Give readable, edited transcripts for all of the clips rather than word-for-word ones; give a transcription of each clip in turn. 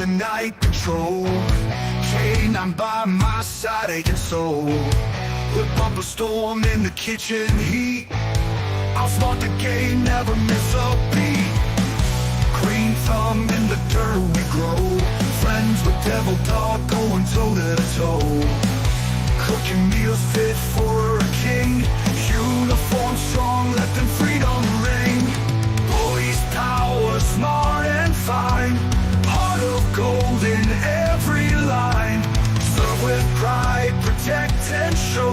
the night patrol. K9 by my side, aching soul. Whip up a storm in the kitchen heat. Outsmart the game, never miss a beat. Green thumb in the dirt we grow. Friends with devil dog going toe to toe. Cooking meals fit for a king. Uniform strong, let them freedom ring. Police power, smart and fine. Heart of gold in every line. Serve with pride, protect and show.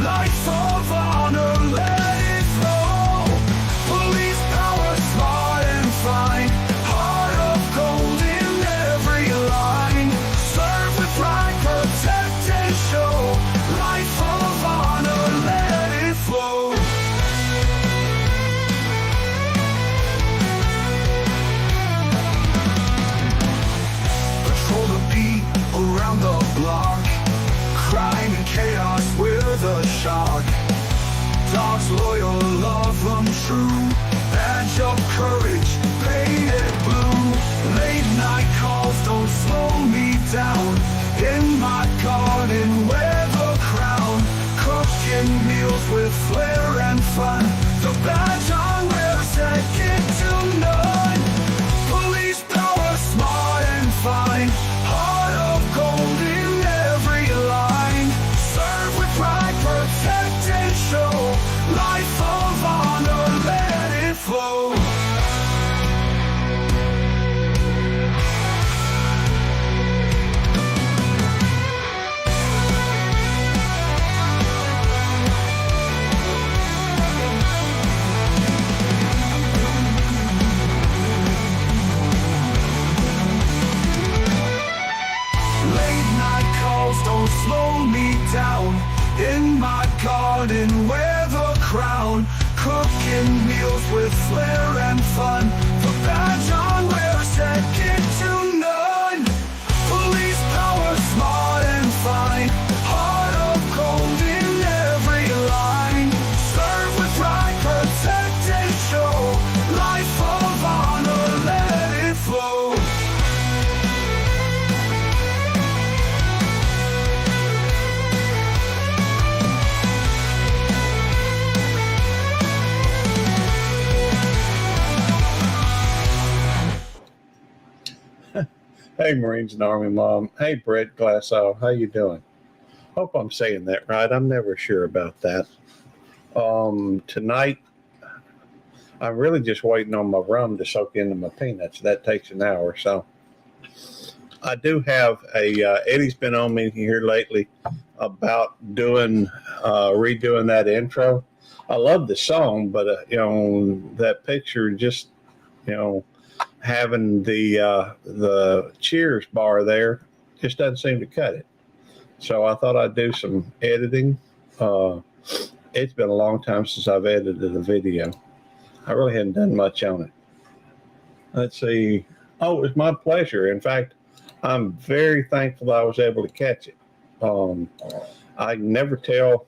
Life of honor, let it flow. Police power, smart and fine. Heart of gold in every line. Serve with pride, protect and show. Life of honor, let it flow. Patrol the beat around the block. Crime and chaos, we're the shock. Dogs loyal, love them true. Badge of courage, painted blue. Late night calls don't slow me down. In my garden, wear the crown. Cooking meals with flair and fun. The badge I wear, second to none. Police power, smart and fine. Heart of gold in every line. Serve with pride, protect and show. Life of honor, let it flow. Late night calls don't slow me down. In my garden, wear the crown. Cooking meals with flair and fun. The badge I wear, second to none. Police power, smart and fine. Heart of gold in every line. Serve with pride, protect and show. Life of honor, let it flow. Hey, Marines and Army Mom. Hey, Brett Glassow. How you doing? Hope I'm saying that right. I'm never sure about that. Tonight, I'm really just waiting on my rum to soak into my peanuts. That takes an hour. So I do have Eddie's been on me here lately about redoing that intro. I love the song, but, that picture just, having the cheers bar there just doesn't seem to cut it. So I thought I'd do some editing. It's been a long time since I've edited a video. I really hadn't done much on it. Let's see. Oh, it was my pleasure. In fact, I'm very thankful I was able to catch it. I can never tell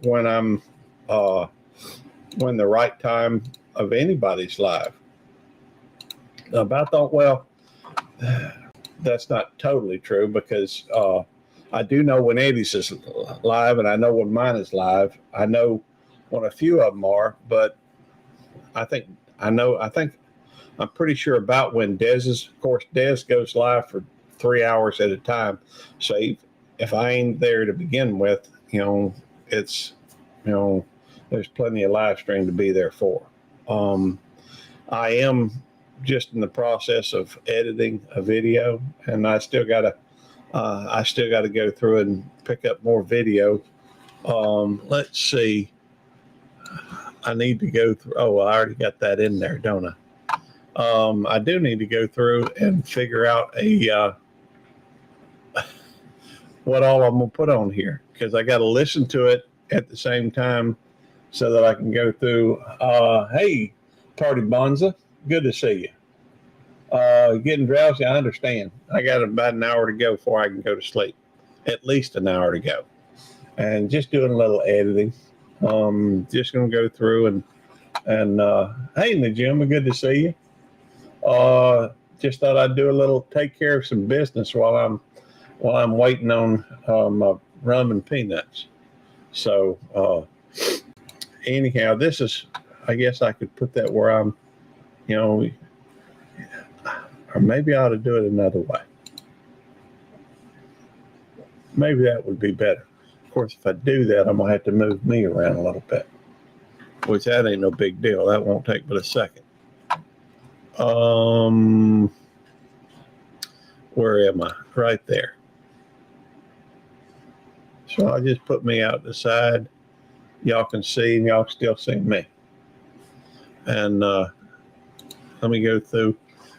when I'm when the right time of anybody's live. That's not totally true, because I do know when Eddie's is live, and I know when mine is live. I know when a few of them are, but I'm pretty sure about when Dez's. Of course, Dez goes live for 3 hours at a time. So if I ain't there to begin with, it's, there's plenty of live stream to be there for. I am just in the process of editing a video, and I still gotta go through and pick up more video. Let's see. I need to go through. Oh, I already got that in there, don't I? I do need to go through and figure out what all I'm gonna put on here, because I got to listen to it at the same time so that I can go through. Hey, Party Bonza, good to see you. Getting drowsy, I understand. I got about an hour to go before I can go to sleep. At least an hour to go. And just doing a little editing. Just going to go through and hey, Najima, good to see you. just thought I'd do a little, take care of some business while I'm waiting on my rum and peanuts. So anyhow, this is, I guess I could put that where I'm, you know, or maybe I ought to do it another way. Maybe that would be better. Of course, if I do that, I'm gonna have to move me around a little bit, which that ain't no big deal. That won't take but a second. Where am I? Right there. So I'll just put me out the side. Y'all can see, and y'all still see me. And let me go through.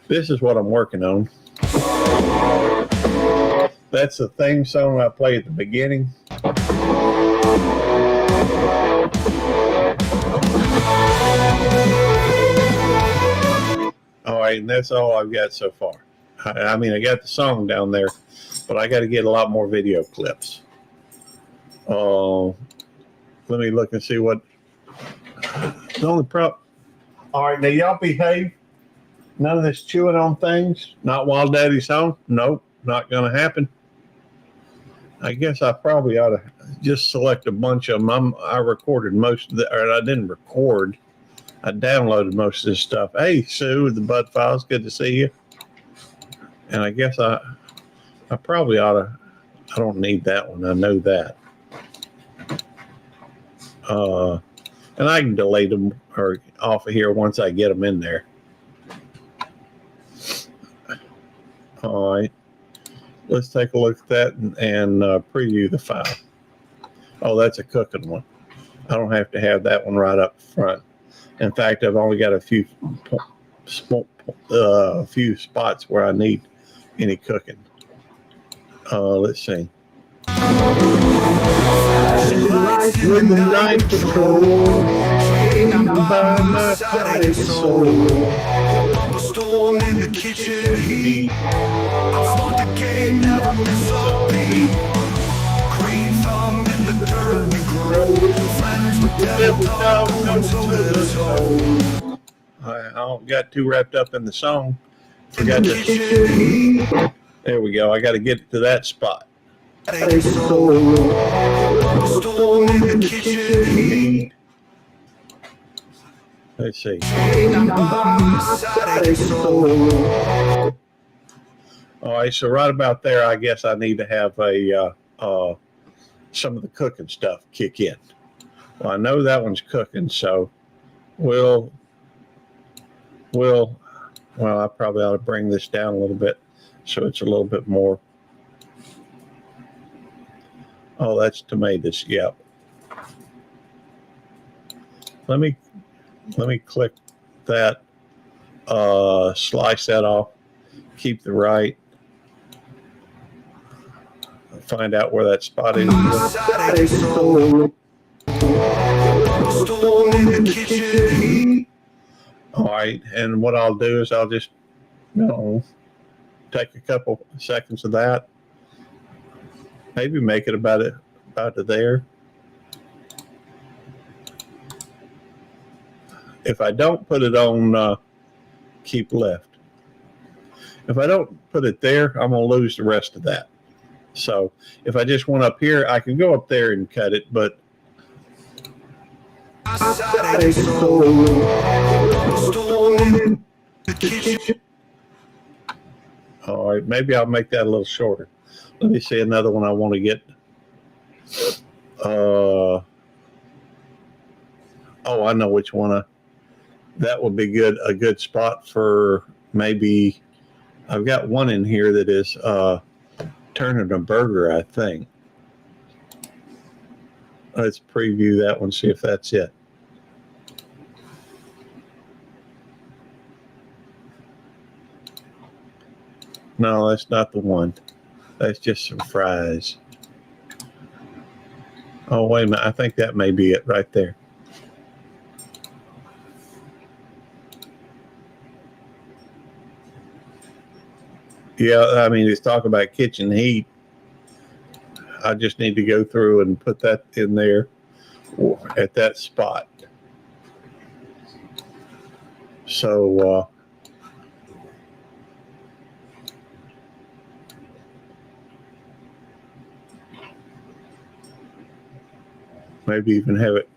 This is what I'm working on. That's the theme song I play at the beginning. All right, and that's all I've got so far. I mean, I got the song down there, but I got to get a lot more video clips. Let me look and see what. The only problem. All right, now y'all behave. None of this chewing on things. Not while Daddy's home. Nope, not going to happen. I guess I probably ought to just select a bunch of them. I recorded most of or I didn't record. I downloaded most of this stuff. Hey, Sue, the Bud Files, good to see you. And I guess I probably ought to. I don't need that one. I know that. And I can delete them or off of here once I get them in there. All right. Let's take a look at that and preview the file. Oh, that's a cooking one. I don't have to have that one right up front. In fact, I've only got a few spots where I need any cooking. Let's see. With the night patrol, I'm by my side and soul. Storm in the kitchen heat. I fought the game, never miss a beat. Green thumb in the dirt we grow. Friends with devil dogs over the toe. I got too wrapped up in the song. Forgot to. There we go. I got to get to that spot. Storm in the kitchen heat. Let's see. All right, so right about there, I guess I need to have some of the cooking stuff kick in. Well, I know that one's cooking, so well, I probably ought to bring this down a little bit so it's a little bit more. Oh, that's tomatoes. Yep. Let me click that, slice that off, keep the right, find out where that spot is. All right, and what I'll do is I'll just, take a couple seconds of that, maybe make it about to there. If I don't put it on keep left, if I don't put it there, I'm going to lose the rest of that. So if I just went up here, I can go up there and cut it, but all right, maybe I'll make that a little shorter. Let me see another one I want to get. Oh, I know which one. That would be good. A good spot for maybe. I've got one in here that is turning a burger, I think. Let's preview that one, see if that's it. No, that's not the one. That's just some fries. Oh, wait a minute. I think that may be it right there. Yeah, I mean, it's talking about kitchen heat. I just need to go through and put that in there at that spot. So, maybe even have it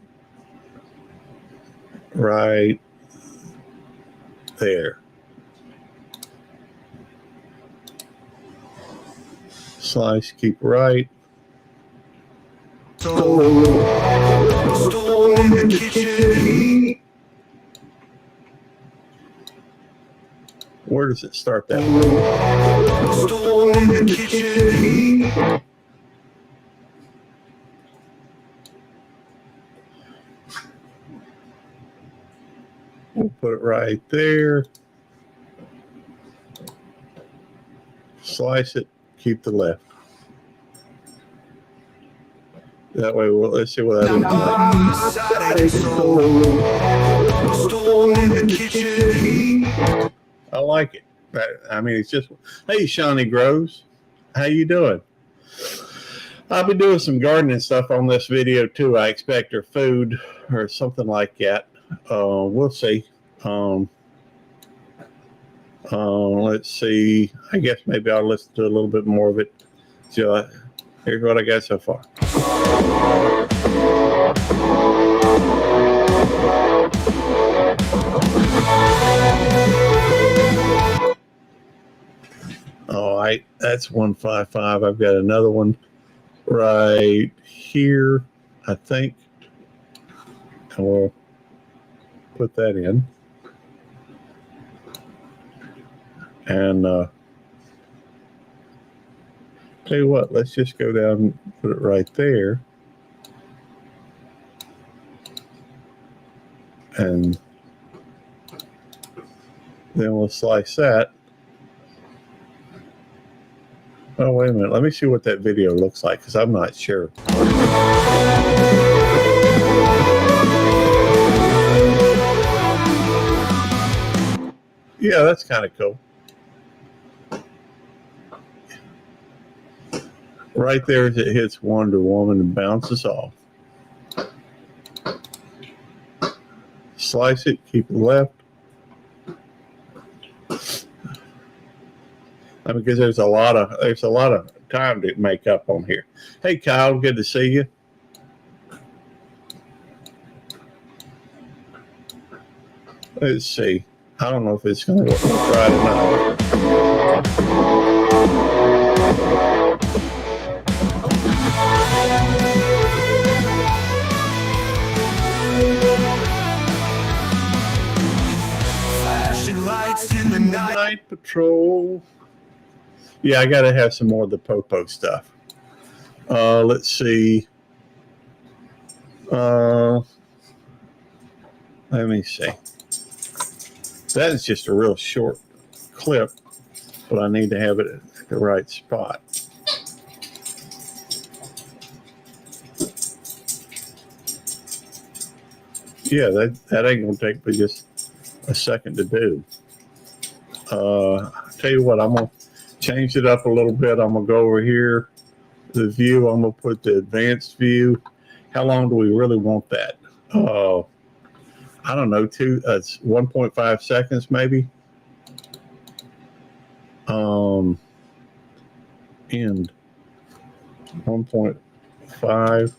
right there. Slice, keep right. Stove in the kitchen heat. Where does it start that? Stove in the kitchen heat. We'll put it right there. Slice it, keep the left. That way, let's see what that looks like. I like it. I mean, it's just, hey, Shawnee Groves, how you doing? I'll be doing some gardening stuff on this video too. I expect, or food or something like that. We'll see. Let's see. I guess maybe I'll listen to a little bit more of it. So here's what I got so far. All right, that's 155. I've got another one right here, I think. And we'll put that in. And tell you what, let's just go down and put it right there. And then we'll slice that. Oh, wait a minute. Let me see what that video looks like, because I'm not sure. Yeah, that's kind of cool. Right there as it hits Wonder Woman and bounces off. Slice it, keep it left. Because there's a lot of time to make up on here. Hey Kyle, good to see you. Let's see. I don't know if it's going to work. We'll try it or not. Flashing lights in the Night patrol. Yeah, I got to have some more of the popo stuff. Let's see. Let me see. That is just a real short clip, but I need to have it at the right spot. Yeah, that ain't gonna take but just a second to do. I'll tell you what, I'm gonna change it up a little bit. I'm gonna go over here, the view. I'm gonna put the advanced view. How long do we really want that? I don't know, it's 1.5 seconds maybe. End 1.5.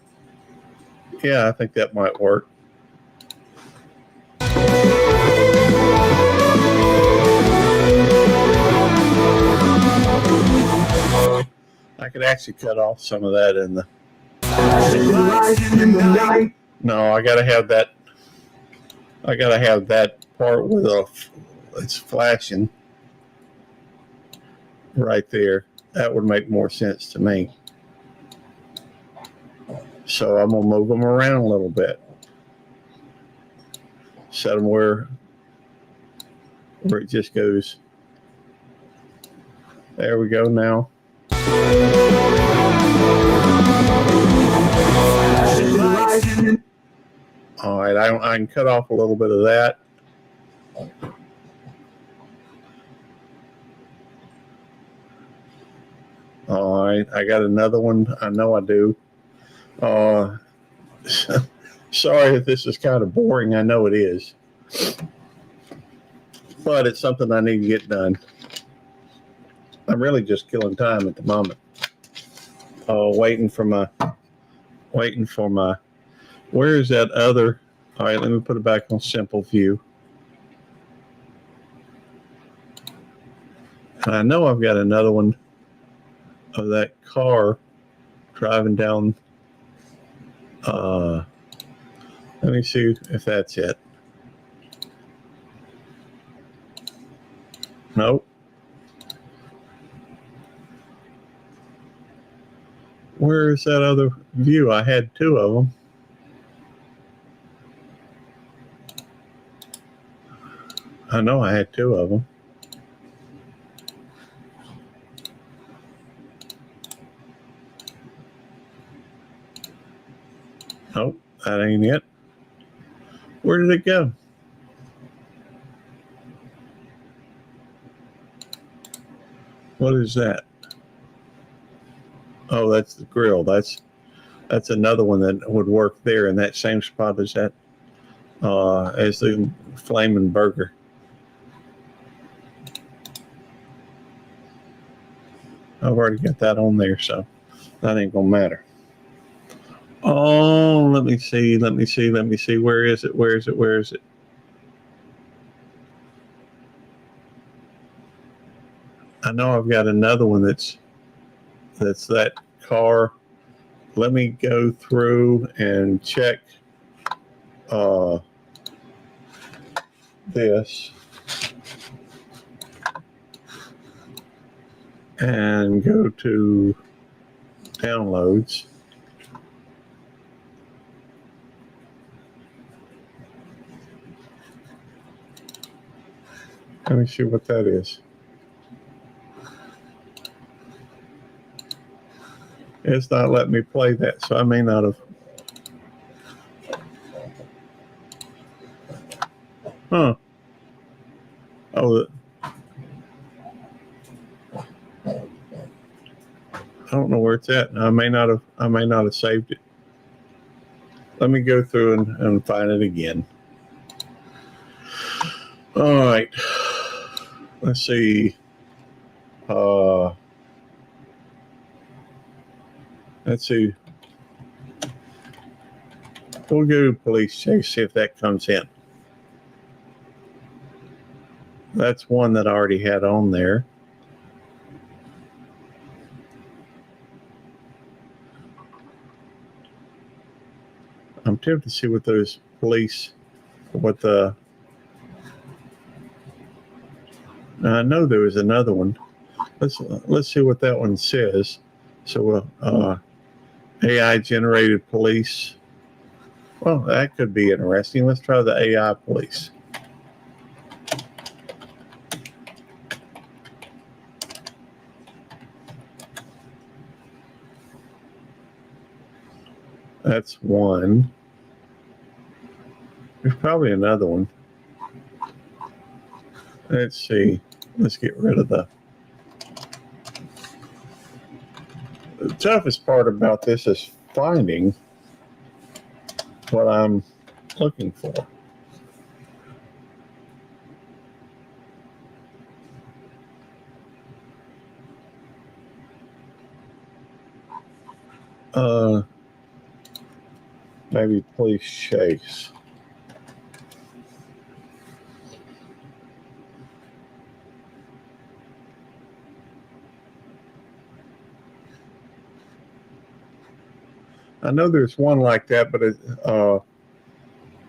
Yeah, I think that might work. I could actually cut off some of that in the. No, I gotta have that. I gotta have that part where it's flashing right there. That would make more sense to me. So I'm gonna move them around a little bit. Set them where it just goes. There we go now. All right, I can cut off a little bit of that. All right, I got another one. I know I do. Sorry if this is kind of boring. I know it is. But it's something I need to get done. I'm really just killing time at the moment. Waiting for my Where is that other? All right, let me put it back on simple view. And I know I've got another one of that car driving down. Let me see if that's it. Nope. Where is that other view? I had two of them. I know I had two of them. Nope, that ain't it. Where did it go? What is that? Oh, that's the grill. That's another one that would work there in that same spot as that, as the flaming burger. I've already got that on there, so that ain't gonna matter. Oh, let me see. Where is it? I know I've got another one that's that car. Let me go through and check this and go to downloads. Let me see what that is. It's not letting me play that, so I may not have. Huh. Oh, I don't know where it's at. I may not have saved it. Let me go through and find it again. All right. Let's see. Let's see. We'll go to police chase, see if that comes in. That's one that I already had on there. I'm tempted to see what those police, what the. I know there was another one. Let's see what that one says. So, AI generated police. Well, that could be interesting. Let's try the AI police. That's one. There's probably another one. Let's see. Let's get rid of the toughest part about this is finding what I'm looking for. Maybe police chase. I know there's one like that, but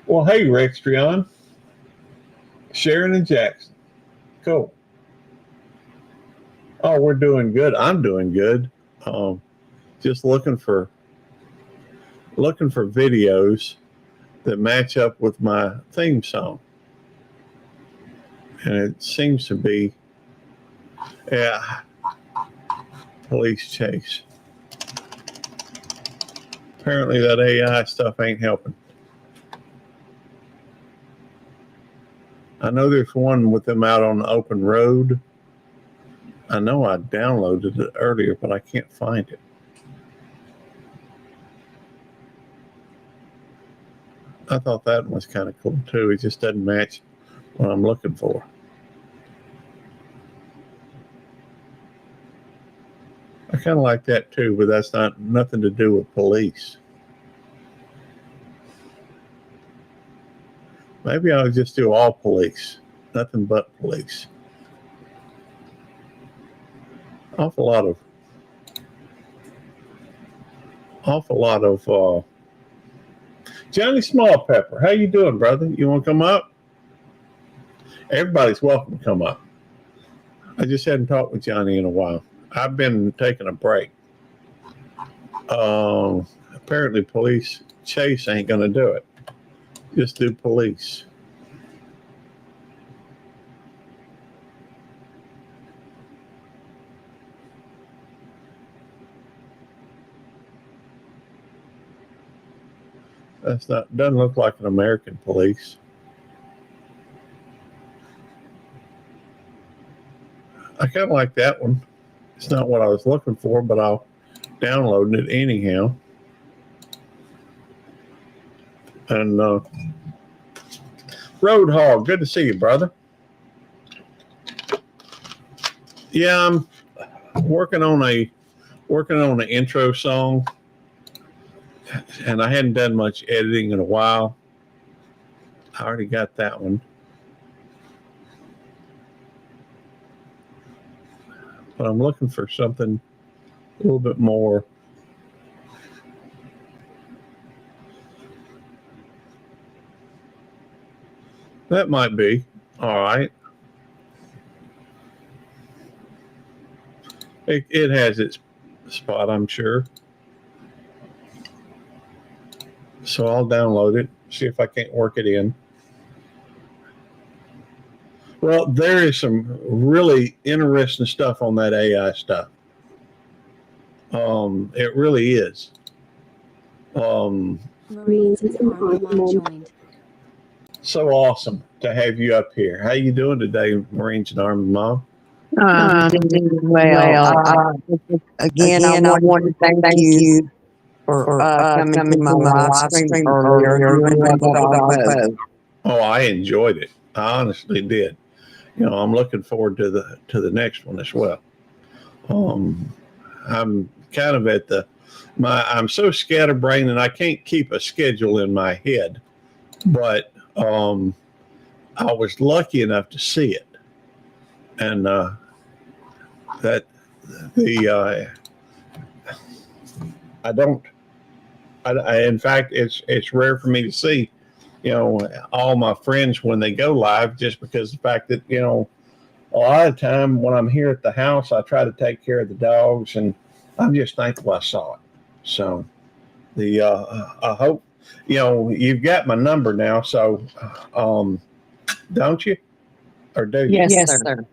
well, hey, Rextrion, Sharon and Jackson, cool. Oh, we're doing good. I'm doing good. Just looking for videos that match up with my theme song, and it seems to be, yeah, police chase. Apparently, that AI stuff ain't helping. I know there's one with them out on the open road. I know I downloaded it earlier, but I can't find it. I thought that one was kind of cool too. It just doesn't match what I'm looking for. I kind of like that too, but that's not nothing to do with police. Maybe I'll just do all police, nothing but police. Awful lot of, awful lot of. Johnny Small Pepper, how you doing, brother? You want to come up? Everybody's welcome to come up. I just hadn't talked with Johnny in a while. I've been taking a break. Apparently, police chase ain't going to do it. Just do police. That's not, doesn't look like an American police. I kind of like that one. It's not what I was looking for, but I'll download it anyhow. And Road Hog, good to see you, brother. Yeah, I'm working on an intro song, and I hadn't done much editing in a while. I already got that one. But I'm looking for something a little bit more. That might be all right. It has its spot, I'm sure. So I'll download it, see if I can't work it in. Well, there is some really interesting stuff on that AI stuff. It really is. Marines Army Mom joined. So awesome to have you up here. How you doing today, Marines and Army Mom? Doing well. Again, I want to thank you for coming to my live stream earlier. You and both. Oh, I enjoyed it. I honestly did. You know, I'm looking forward to the next one as well. I'm kind of at I'm so scatterbrained and I can't keep a schedule in my head, but I was lucky enough to see it, and that I don't. In fact, it's rare for me to see, you know, all my friends when they go live, just because the fact that, you know, a lot of time when I'm here at the house, I try to take care of the dogs, and I'm just thankful I saw it. So I hope, you know, you've got my number now. So don't you, or do you? Yes, sir.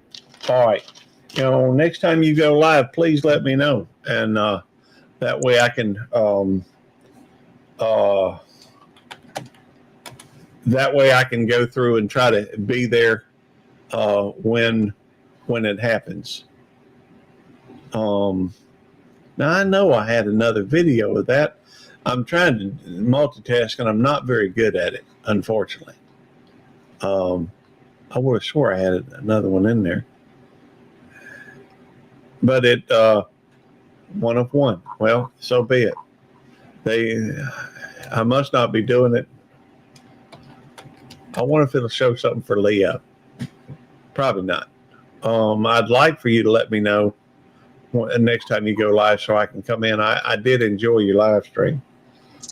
All right. You know, next time you go live, please let me know, and that way I can go through and try to be there when it happens. Now I know I had another video of that. I'm trying to multitask and I'm not very good at it, unfortunately. I would have swore I had another one in there, but it one of one. Well, so be it. I must not be doing it. I wonder if it'll show something for Leo. Probably not. I'd like for you to let me know next time you go live so I can come in. I did enjoy your live stream.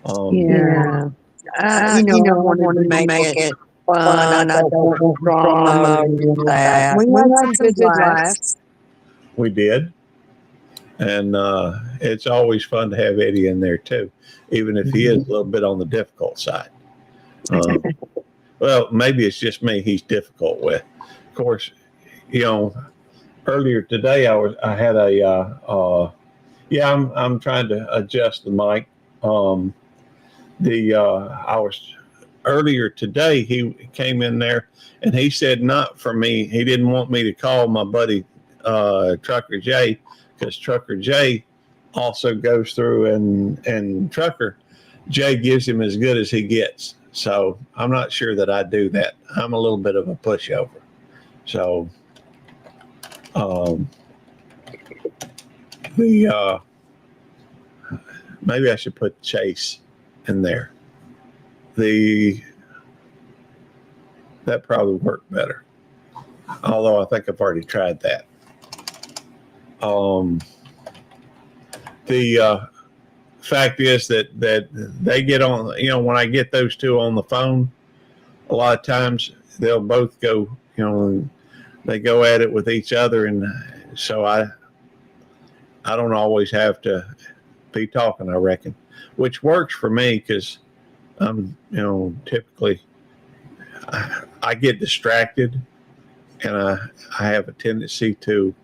Yeah. I wanted to make it fun. I don't want drama or that. We had some good laughs. We did. And it's always fun to have Eddie in there too, even if he is a little bit on the difficult side. Well, maybe it's just me he's difficult with. Of course, you know, earlier today I had I'm trying to adjust the mic. I was earlier today, he came in there and he said not for me. He didn't want me to call my buddy Trucker Jay, because Trucker Jay also goes through and Trucker Jay gives him as good as he gets. So I'm not sure that I do that. I'm a little bit of a pushover. So maybe I should put Chase in there. That probably worked better. Although I think I've already tried that. The fact is that they get on. When I get those two on the phone, a lot of times they'll both go. They go at it with each other, and so I don't always have to be talking. I reckon, which works for me because I'm typically I get distracted, and I have a tendency to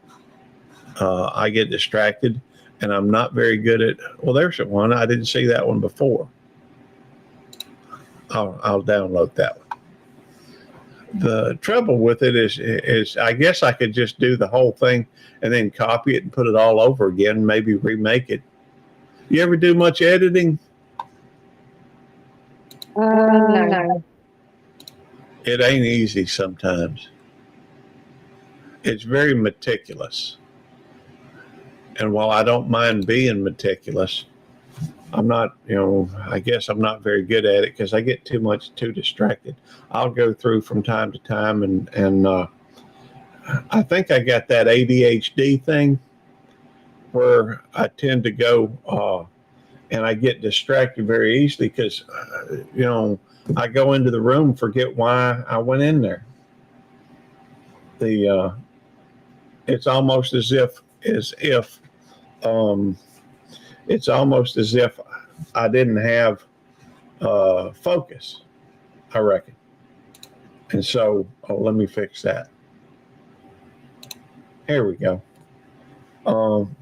I get distracted, and I'm not very good at. Well, there's one I didn't see that one before. I'll download that one. The trouble with it is I guess I could just do the whole thing and then copy it and put it all over again, maybe remake it. You ever do much editing? No. It ain't easy sometimes. It's very meticulous. And while I don't mind being meticulous, I'm not, I guess I'm not very good at it because I get too distracted. I'll go through from time to time and I think I got that ADHD thing where I tend to go and I get distracted very easily because, I go into the room, forget why I went in there. It's almost as if it's almost as if I didn't have focus, I reckon. And so, let me fix that. Here we go. And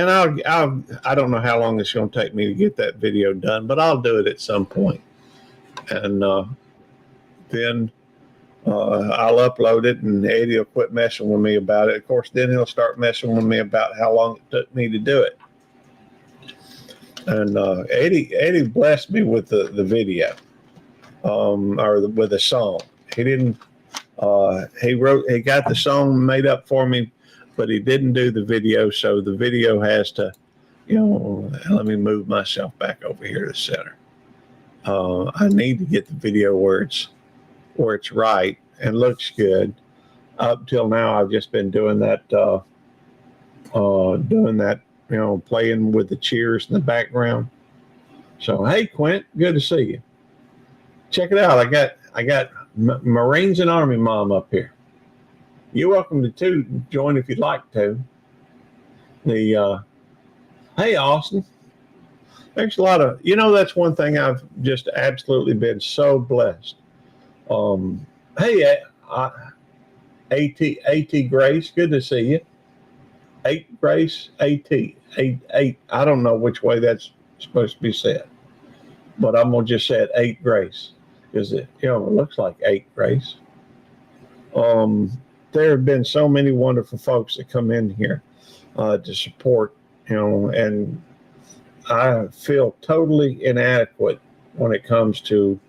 I don't know how long it's going to take me to get that video done, but I'll do it at some point. And then I'll upload it, and Eddie will quit messing with me about it. Of course, then he'll start messing with me about how long it took me to do it. And Eddie blessed me with the video, or with a song. He didn't. He got the song made up for me, but he didn't do the video. So the video has to, let me move myself back over here to the center. I need to get the video where it's right and looks good. Up till now, I've just been doing that, playing with the cheers in the background. So, hey, Quint, good to see you. Check it out. I got Marines and Army Mom up here. You're welcome to join if you'd like to. Hey, Austin. There's a lot of, that's one thing I've just absolutely been so blessed. Hey, AT Grace, good to see you. 8 Grace, eight. I don't know which way that's supposed to be said, but I'm gonna just say it 8 Grace, because it looks like 8 Grace. There have been so many wonderful folks that come in here to support, and I feel totally inadequate when it comes to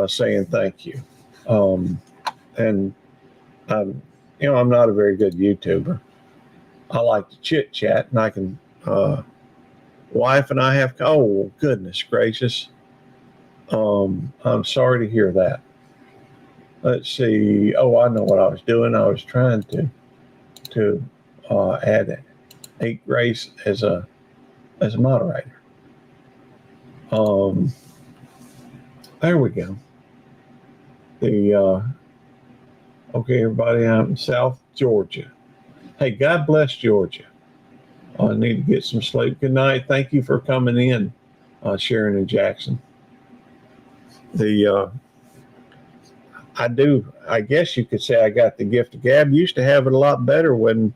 saying thank you. And I'm not a very good YouTuber. I like to chit chat, and I can. Wife and I have. Oh goodness gracious! I'm sorry to hear that. Let's see. Oh, I know what I was doing. I was trying to add 8 Grace as a moderator. There we go. Okay, everybody, I'm in South Georgia. Hey, God bless Georgia. I need to get some sleep. Good night. Thank you for coming in, Sharon and Jackson. I guess you could say I got the gift of gab. Used to have it a lot better when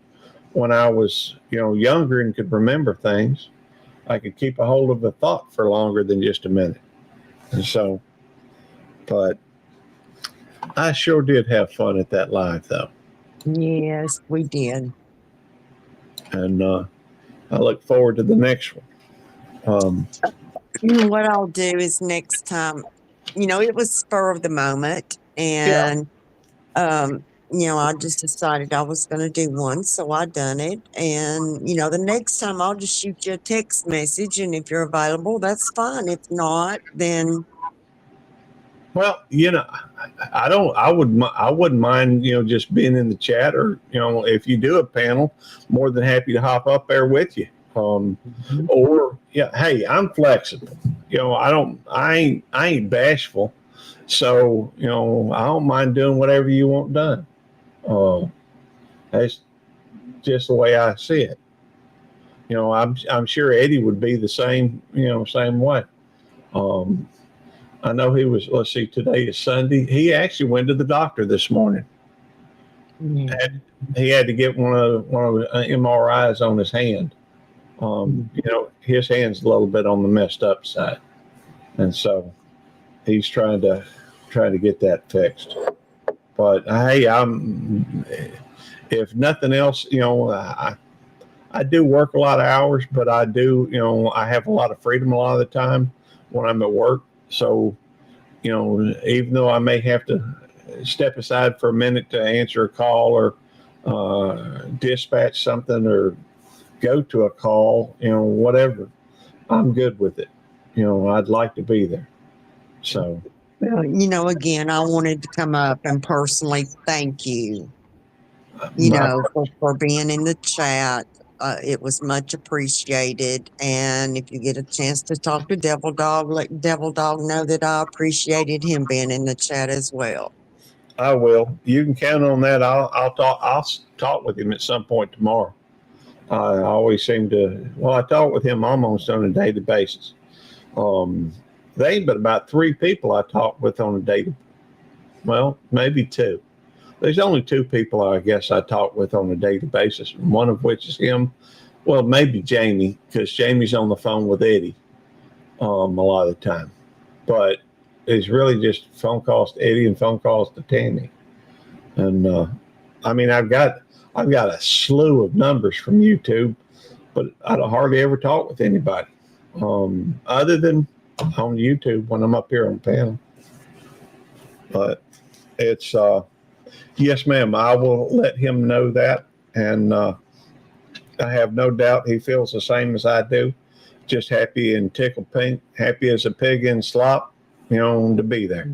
I was, younger and could remember things. I could keep a hold of a thought for longer than just a minute. And so, but I sure did have fun at that live, though. Yes, we did. And I look forward to the next one. What I'll do is next time, it was spur of the moment, and I just decided I was going to do one, so I done it. And the next time I'll just shoot you a text message, and if you're available, that's fine. If not, then Well, I wouldn't mind, just being in the chat, or, if you do a panel, more than happy to hop up there with you. Or, yeah, hey, I'm flexible. I ain't bashful. So, I don't mind doing whatever you want done. That's just the way I see it. I'm sure Eddie would be the same, same way. Um, I know he was. Let's see, today is Sunday. He actually went to the doctor this morning. Yeah. He had to get one of the MRIs on his hand. His hand's a little bit on the messed up side, and so he's trying to get that fixed. But hey, if nothing else, I do work a lot of hours, but I do, I have a lot of freedom a lot of the time when I'm at work. So, even though I may have to step aside for a minute to answer a call, or dispatch something, or go to a call, whatever, I'm good with it. I'd like to be there. So, Well, again, I wanted to come up and personally thank you, my, for being in the chat. It was much appreciated. And if you get a chance to talk to Devil Dog, let Devil Dog know that I appreciated him being in the chat as well. I will. You can count on that. I'll talk. I'll talk with him at some point tomorrow. I always seem to. Well, I talk with him almost on a daily basis. They ain't but about 3 people I talk with on a daily. Well, maybe 2. There's only 2 people I guess I talk with on a daily basis. One of which is him. Well, maybe Jamie, because Jamie's on the phone with Eddie a lot of the time. But it's really just phone calls to Eddie and phone calls to Tammy. And I've got a slew of numbers from YouTube, but I don't hardly ever talk with anybody other than on YouTube when I'm up here on the panel. But it's yes, ma'am. I will let him know that, and I have no doubt he feels the same as I do. Just happy and tickled pink, happy as a pig in slop, to be there.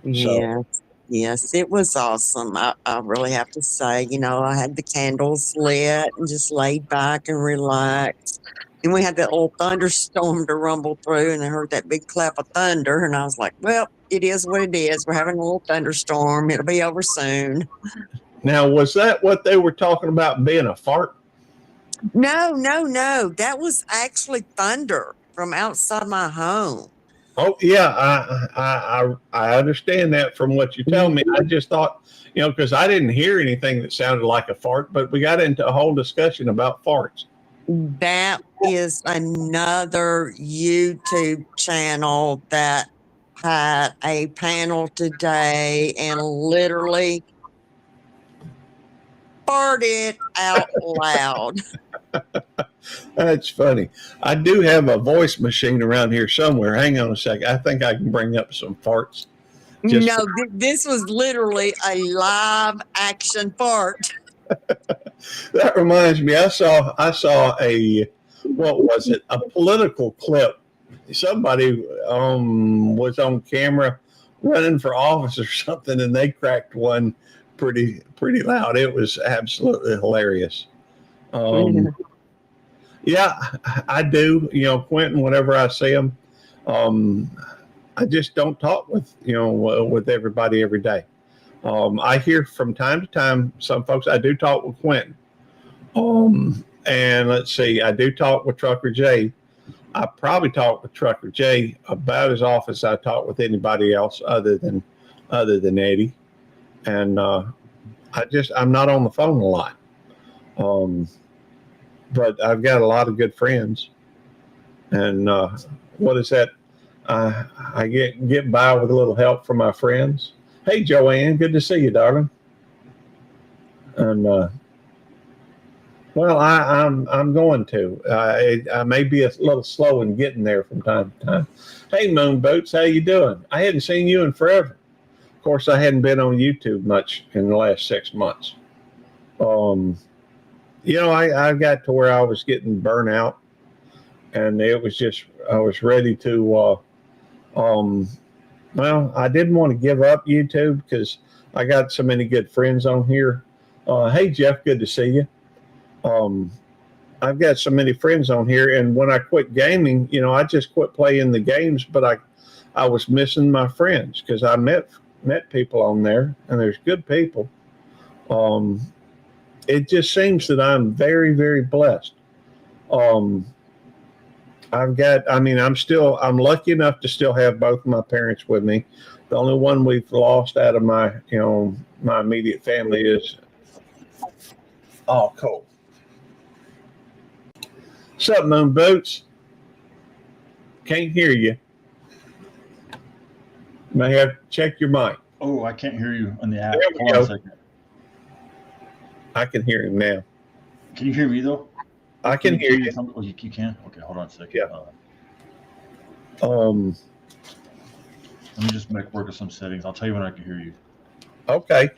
Yes, yes, it was awesome. I really have to say, I had the candles lit and just laid back and relaxed. And we had that little thunderstorm to rumble through, and I heard that big clap of thunder, and I was like, well, it is what it is. We're having a little thunderstorm. It'll be over soon. Now, was that what they were talking about being a fart? No, no, no. That was actually thunder from outside my home. Oh yeah, I understand that from what you tell me. I just thought, because I didn't hear anything that sounded like a fart, but we got into a whole discussion about farts. That is another YouTube channel that had a panel today and literally farted out loud. That's funny. I do have a voice machine around here somewhere. Hang on a second. I think I can bring up some farts. No, this was literally a live action fart. That reminds me. I saw a, what was it? A political clip. Somebody was on camera running for office or something, and they cracked one pretty loud. It was absolutely hilarious. Yeah, I do. Quentin, whenever I see him, I just don't talk with everybody every day. I hear from time to time some folks. I do talk with Quentin. And let's see, I do talk with Trucker Jay. I probably talk with Trucker Jay about as often as I talk with anybody else other than Eddie. And I'm not on the phone a lot. But I've got a lot of good friends. And what is that? I get by with a little help from my friends. Hey, Joanne, good to see you, darling. And well, I'm going to. I may be a little slow in getting there from time to time. Hey, Moon Boots, how you doing? I hadn't seen you in forever. Of course, I hadn't been on YouTube much in the last 6 months. I got to where I was getting burnt out, and it was just I was ready to Well, I didn't want to give up YouTube because I got so many good friends on here. Hey, Jeff, good to see you. Um, I've got so many friends on here, and when I quit gaming, I just quit playing the games, but I was missing my friends because I met people on there, and there's good people. Um, it just seems that I'm very, very blessed. Um, I'm lucky enough to still have both of my parents with me. The only one we've lost out of my immediate family is, oh, cool. What's up, Moon Boots? Can't hear you. May have to check your mic. Oh, I can't hear you on the app. There we Hold go. on a second. I can hear him now. Can you hear me though? I can hear you. Oh, you can? Okay, hold on a second. Yeah. Let me just make work of some settings. I'll tell you when I can hear you. Okay.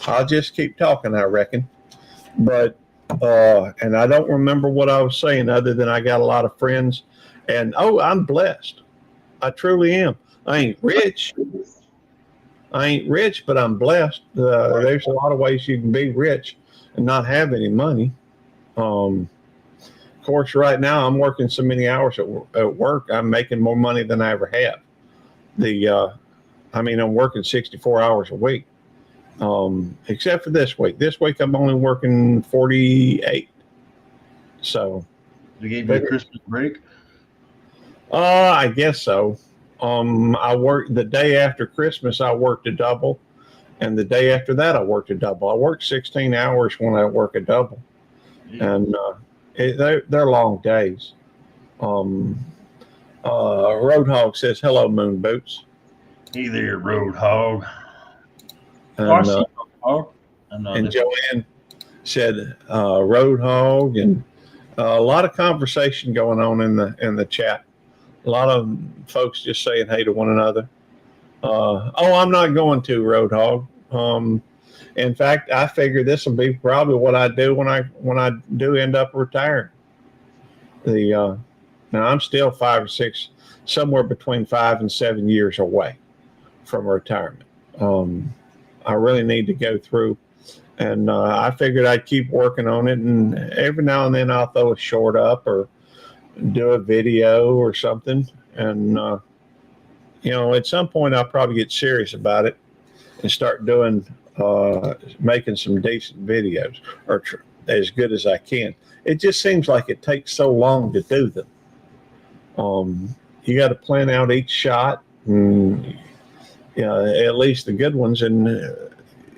I'll just keep talking, I reckon. But and I don't remember what I was saying other than I got a lot of friends, and I'm blessed. I truly am. I ain't rich, but I'm blessed. There's a lot of ways you can be rich and not have any money. Of course, right now I'm working so many hours at work. I'm making more money than I ever have. I'm working 64 hours a week, except for this week. This week I'm only working 48. So They gave you a Christmas break? I guess so. I worked the day after Christmas. I worked a double, and the day after that I worked a double. I worked 16 hours when I work a double, Yeah. and they're long days. Roadhog says hello, Moon Boots, Hey there, Roadhog. and, I see Roadhog. and Joanne said Roadhog, and a lot of conversation going on in the chat. A lot of folks just saying hey to one another. I'm not going to Roadhog. In fact, I figure this will be probably what I do when I do end up retiring. Now I'm still 5 or 6, somewhere between 5 and 7 years away from retirement. I really need to go through, and I figured I'd keep working on it, and every now and then I'll throw a short up or do a video or something, and at some point I'll probably get serious about it and start doing making some decent videos, or as good as I can. It just seems like it takes so long to do them. You got to plan out each shot, and at least the good ones, and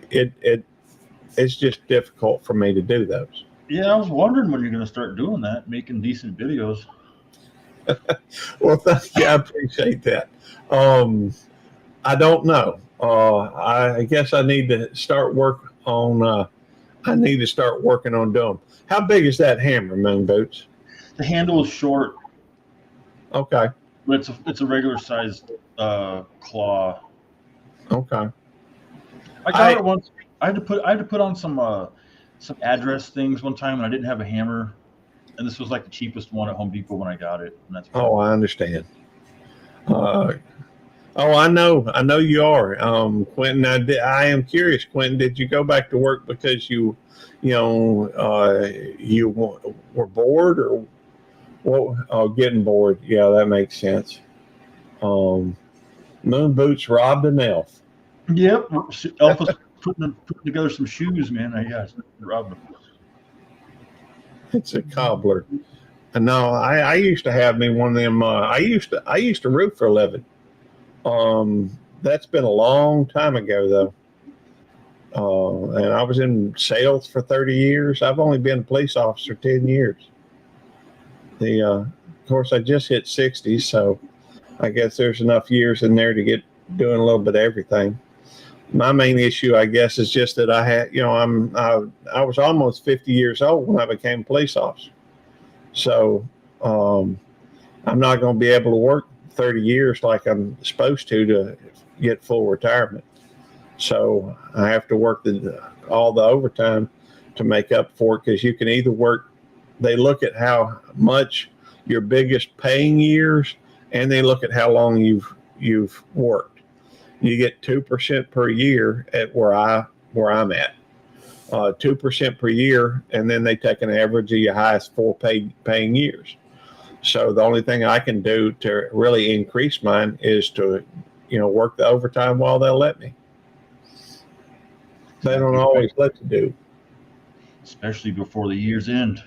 it's just difficult for me to do those. Yeah, I was wondering when you're going to start doing that, making decent videos. Well, thank you. I appreciate that. I don't know. I guess I need to start work on. I need to start working on doing them. How big is that hammer, Moon Boots? The handle is short, Okay. but it's a regular sized claw. Okay. I got it once. I had to put on some address things one time, and I didn't have a hammer, and this was like the cheapest one at Home Depot when I got it. And that's Oh, I understand. I know you are, Quentin. I am curious, Quentin. Did you go back to work because you were bored, or what? Oh, getting bored. Yeah, that makes sense. Moon Boots robbed an elf. Yep, Elf was putting together some shoes, man. I robbed them. It's a cobbler. And no, I used to have me one of them. I used to roof for a living. That's been a long time ago, though. And I was in sales for 30 years. I've only been a police officer 10 years. Of course, I just hit 60, so I guess there's enough years in there to get doing a little bit of everything. My main issue, I guess, is just that I was almost 50 years old when I became a police officer. So I'm not going to be able to work 30 years like I'm supposed to get full retirement. So I have to work all the overtime to make up for it, because you can either work, they look at how much your biggest paying years, and they look at how long you've worked. you get 2% per year at where I'm at. 2% per year, and then they take an average of your highest four paying years. So the only thing I can do to really increase mine is to, work the overtime while they'll let me. They don't always let you do. Especially before the year's end.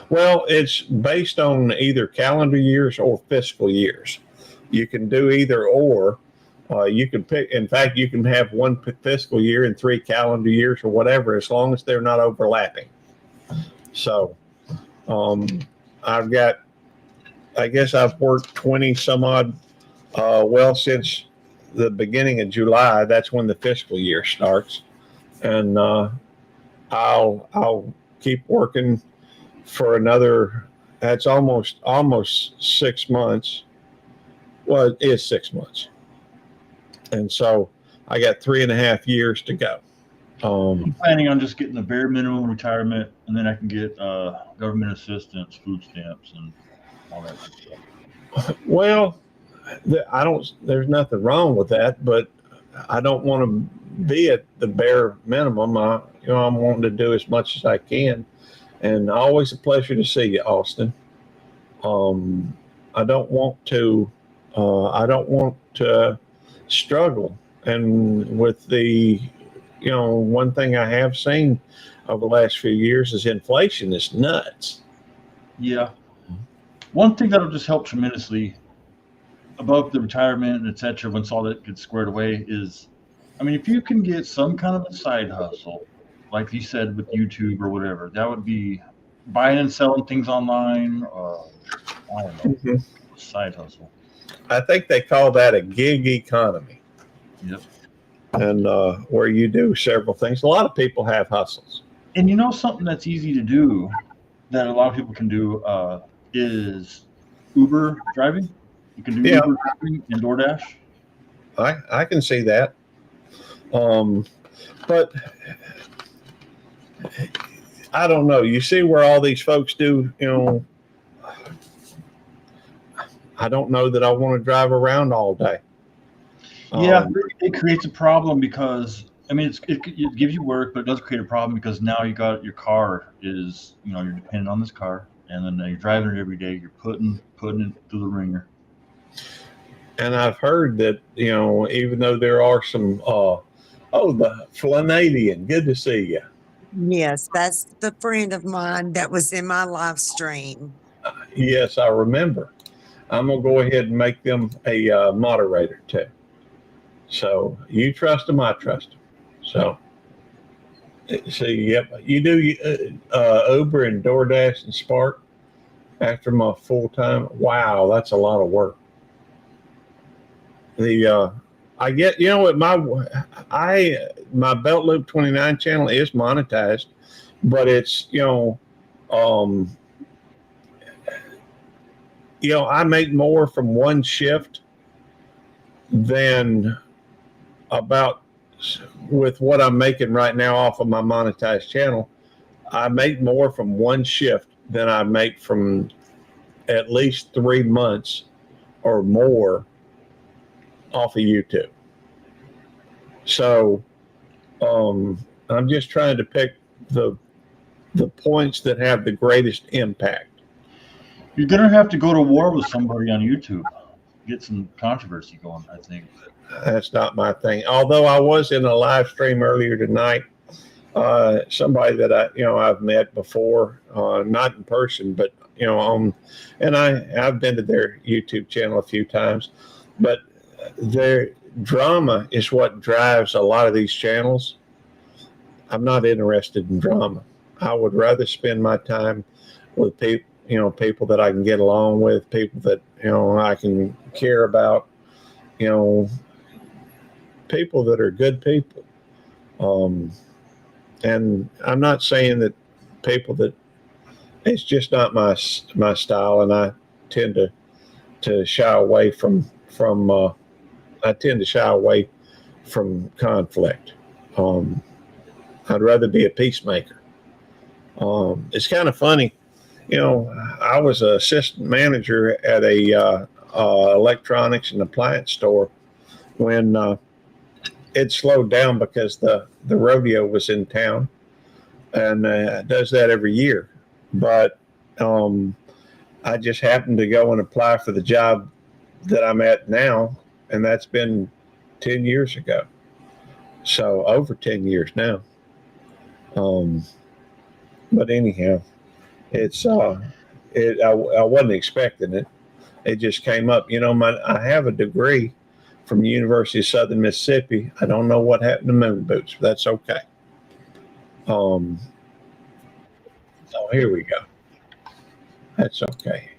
Well, it's based on either calendar years or fiscal years. You can do either or. You can pick. In fact, you can have one fiscal year and 3 calendar years or whatever, as long as they're not overlapping. So, I've got. I guess I've worked 20 some odd. Since the beginning of July, that's when the fiscal year starts, and I'll keep working for another. That's almost 6 months. Well, it is 6 months. And so I got 3.5 years to go. I'm planning on just getting the bare minimum retirement, and then I can get government assistance, food stamps, and all that good stuff. Well, there's nothing wrong with that, but I don't want to be at the bare minimum. I'm wanting to do as much as I can, and always a pleasure to see you, Austin. I don't want to struggle. And with the, one thing I have seen over the last few years is inflation is nuts. Yeah. One thing that'll just help tremendously above the retirement and et cetera, once all that gets squared away is, if you can get some kind of a side hustle, like you said with YouTube or whatever, that would be buying and selling things online. I don't know, Mm-hmm. Side hustle. I think they call that a gig economy. Yep. And where you do several things. A lot of people have hustles. And something that's easy to do that a lot of people can do is Uber driving. You can do Uber driving and DoorDash. I can see that. But I don't know. You see where all these folks do, I don't know that I want to drive around all day. Yeah, it creates a problem because it gives you work, but it does create a problem because now you got your car is you're dependent on this car, and then you're driving it every day. You're putting it through the ringer. And I've heard that even though there are some the Flanadian, good to see you. Yes, that's the friend of mine that was in my live stream. Yes, I remember. I'm gonna go ahead and make them a moderator too. So you trust them, I trust them. So yep, you do Uber and DoorDash and Spark after my full time. Wow, that's a lot of work. I get my Belt Loop 29 channel is monetized, but it's I make more from one shift than about with what I'm making right now off of my monetized channel. I make more from one shift than I make from at least 3 months or more off of YouTube. So I'm just trying to pick the points that have the greatest impact. You're gonna have to go to war with somebody on YouTube, get some controversy going, I think. That's not my thing. Although I was in a live stream earlier tonight, somebody that I've met before, not in person, but and I've been to their YouTube channel a few times, but their drama is what drives a lot of these channels. I'm not interested in drama. I would rather spend my time with people that I can get along with, people that I can care about, people that are good people. And I'm not saying that people that it's just not my style, and I tend to shy away from conflict. I'd rather be a peacemaker. It's kind of funny. I was an assistant manager at a electronics and appliance store when it slowed down because the rodeo was in town, and does that every year. But I just happened to go and apply for the job that I'm at now, and that's been 10 years ago. So over 10 years now. But anyhow, it's I wasn't expecting it. It just came up. I have a degree from the University of Southern Mississippi. I don't know what happened to moon boots, but that's okay. So here we go. That's okay.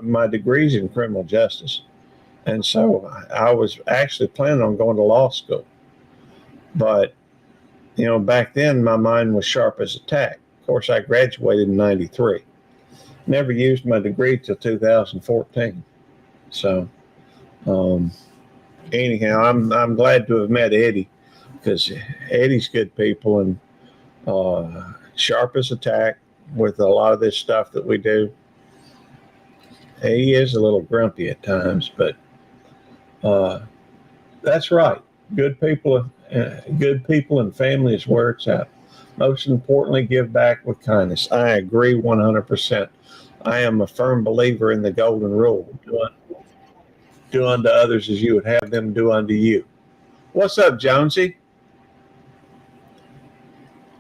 My degree's in criminal justice, and so I was actually planning on going to law school. But back then my mind was sharp as a tack. Of course, I graduated in '93. Never used my degree till 2014. So, anyhow, I'm glad to have met Eddie, because Eddie's good people and sharp as a tack with a lot of this stuff that we do. He is a little grumpy at times, but that's right. Good people and family is where it's at. Most importantly, give back with kindness. I agree 100%. I am a firm believer in the golden rule. Do unto others as you would have them do unto you. What's up, Jonesy?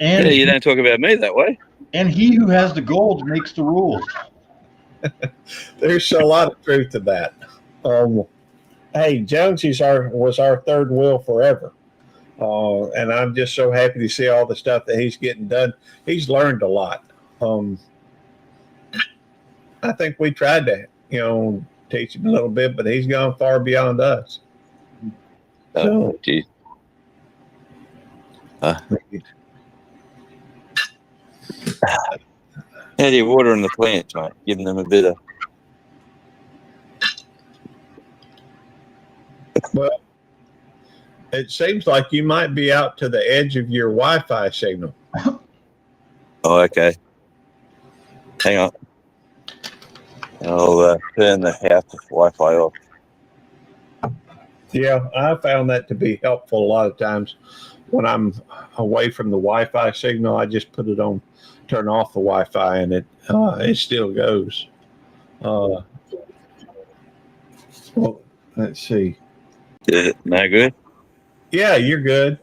And Yeah, you don't talk about me that way. And he who has the gold makes the rules. There's a lot of truth to that. Hey, Jonesy's was our third wheel forever. And I'm just so happy to see all the stuff that he's getting done. He's learned a lot. I think we tried to, teach him a little bit, but he's gone far beyond us. Oh, geez. How do you watering the plants, mate? Giving them a bit of... Well, it seems like you might be out to the edge of your Wi-Fi signal. Oh, okay. Hang on. I'll turn the house Wi-Fi off. Yeah, I found that to be helpful a lot of times. When I'm away from the Wi-Fi signal, I just put it on, turn off the Wi-Fi, and it still goes. Well, let's see. Is it no good? Yeah, you're good.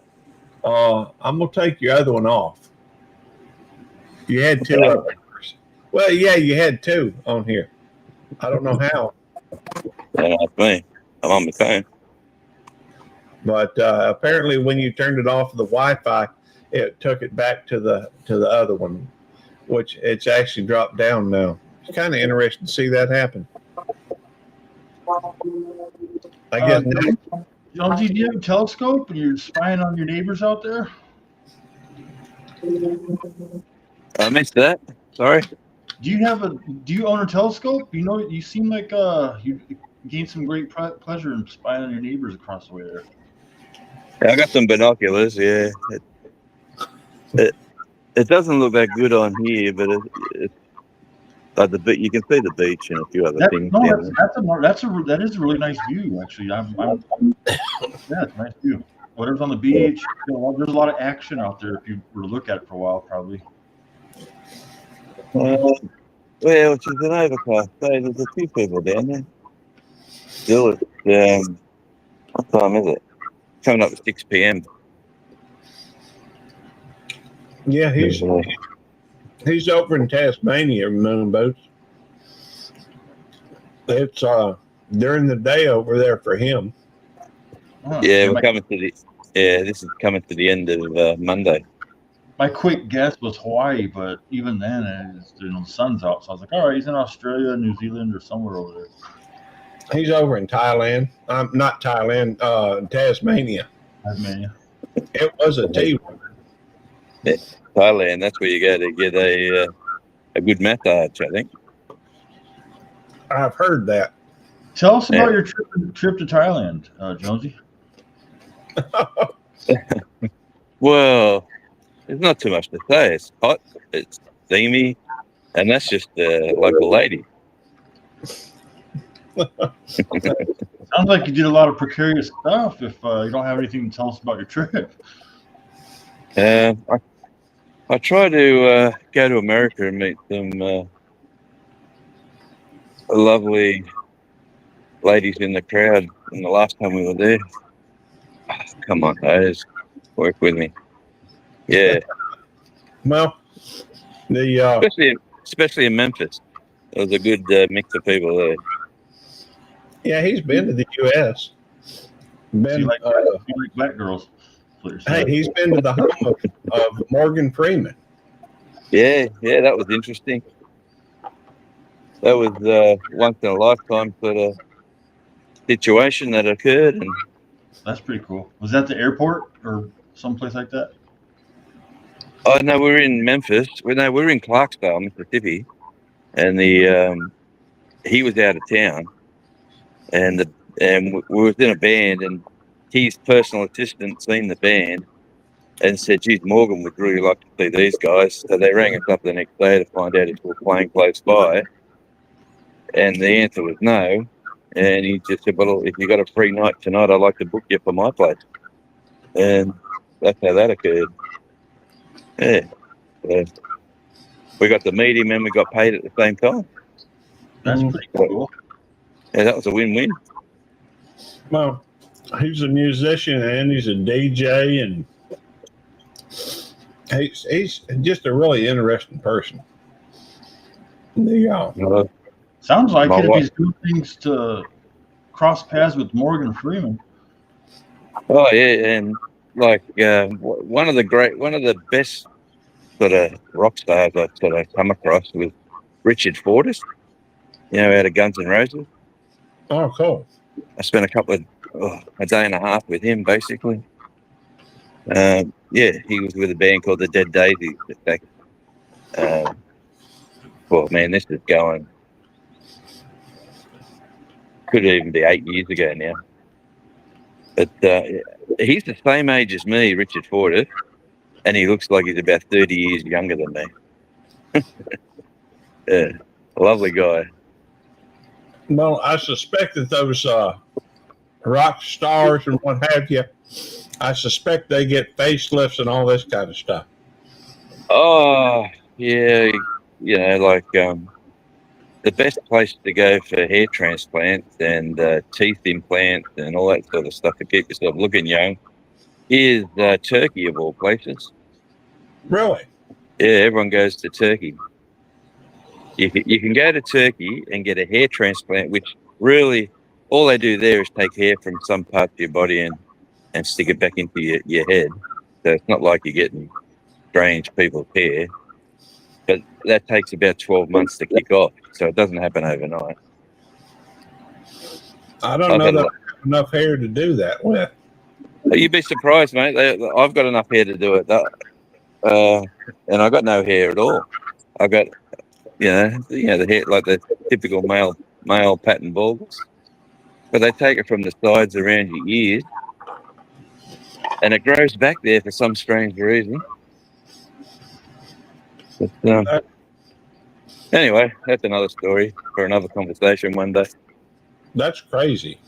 I'm gonna take your other one off. You had two of them. Well, yeah, you had two on here. I don't know how. Don't ask me. I'm on my phone. But apparently, when you turned it off of the Wi-Fi, it took it back to the other one, which it's actually dropped down now. It's kind of interesting to see that happen. I guess. Jonesy, do you have a telescope and you're spying on your neighbors out there? I missed that. Sorry. Do you own a telescope? You seem like you gained some great pleasure in spying on your neighbors across the way there. I got some binoculars. Yeah. It doesn't look that good on here, but it's like you can see the beach and a few other things. That is a really nice view, actually. Yeah, it's a nice view. Whatever's on the beach, there's a lot of action out there if you were to look at it for a while, probably. Well, it's just an overcast day. There's a few people down there. Still, what time is it? Coming up at 6 p.m. Yeah, he's over in Tasmania, moonboats. It's during the day over there for him. Yeah, we're coming to the. Yeah, this is coming to the end of Monday. My quick guess was Hawaii, but even then, the sun's out, so I was like, all right, he's in Australia, New Zealand, or somewhere over there. He's over in Thailand. Not Thailand, Tasmania. Tasmania. It was a T. Yeah, Thailand, that's where you go to get a good massage, I think. I've heard that. Tell us about your trip to Thailand, Jonesy. Well, there's not too much to say. It's hot, it's steamy, and that's just the local lady. Sounds like you did a lot of precarious stuff. If you don't have anything to tell us about your trip, I try to go to America and meet some lovely ladies in the crowd. And the last time we were there, come on, guys, work with me. Yeah, Well, the especially in Memphis, there was a good mix of people there. yeah, he's been to the U.S. so Been you like black girls. That's what you're hey, saying. he's been to the home of Morgan Freeman. Yeah, that was interesting. That was once in a lifetime sort of situation that occurred, and That's pretty cool. Was that the airport or someplace like that? oh no, we were in Memphis. We were in Clarksdale, Mississippi, and he was out of town, and we was in a band, and his personal assistant seen the band and said, "Geez, Morgan would really like to see these guys." So they rang us up the next day to find out if we were playing close by, and the answer was no. And he just said, "Well, if you got a free night tonight, I'd like to book you for my place." And that's how that occurred. Yeah. So we got to meet him and we got paid at the same time. That's pretty cool. Yeah, that was a win-win. Well, he's a musician and he's a DJ, and he's just a really interesting person. The Sounds like My it if wife- he's doing things to cross paths with Morgan Freeman. Oh yeah, and like one of the best sort of rock stars I've sort of come across was Richard Fortus. Out of Guns N' Roses. oh, cool. I spent a day and a half with him basically. Yeah, he was with a band called the Dead Daisies. Well, man, this is going. Could even be 8 years ago now. But he's the same age as me, Richard Fortus, and he looks like he's about 30 years younger than me. Yeah, lovely guy. Well, I suspect that those rock stars and what have you, I suspect they get facelifts and all this kind of stuff. Oh, yeah, like the best place to go for hair transplants and teeth implants and all that sort of stuff to keep yourself looking young is Turkey, of all places. Really? Yeah, everyone goes to Turkey. You can go to Turkey and get a hair transplant, which really all they do there is take hair from some parts of your body and stick it back into your head. So it's not like you're getting strange people's hair. But that takes about 12 months to kick off, so it doesn't happen overnight. I don't know that I have enough hair to do that with. You'd be surprised, mate. I've got enough hair to do it, and I got no hair at all. I got, the hair like the typical male pattern baldness, but they take it from the sides around your ears, and it grows back there for some strange reason. But, anyway, that's another story for another conversation one day. That's crazy.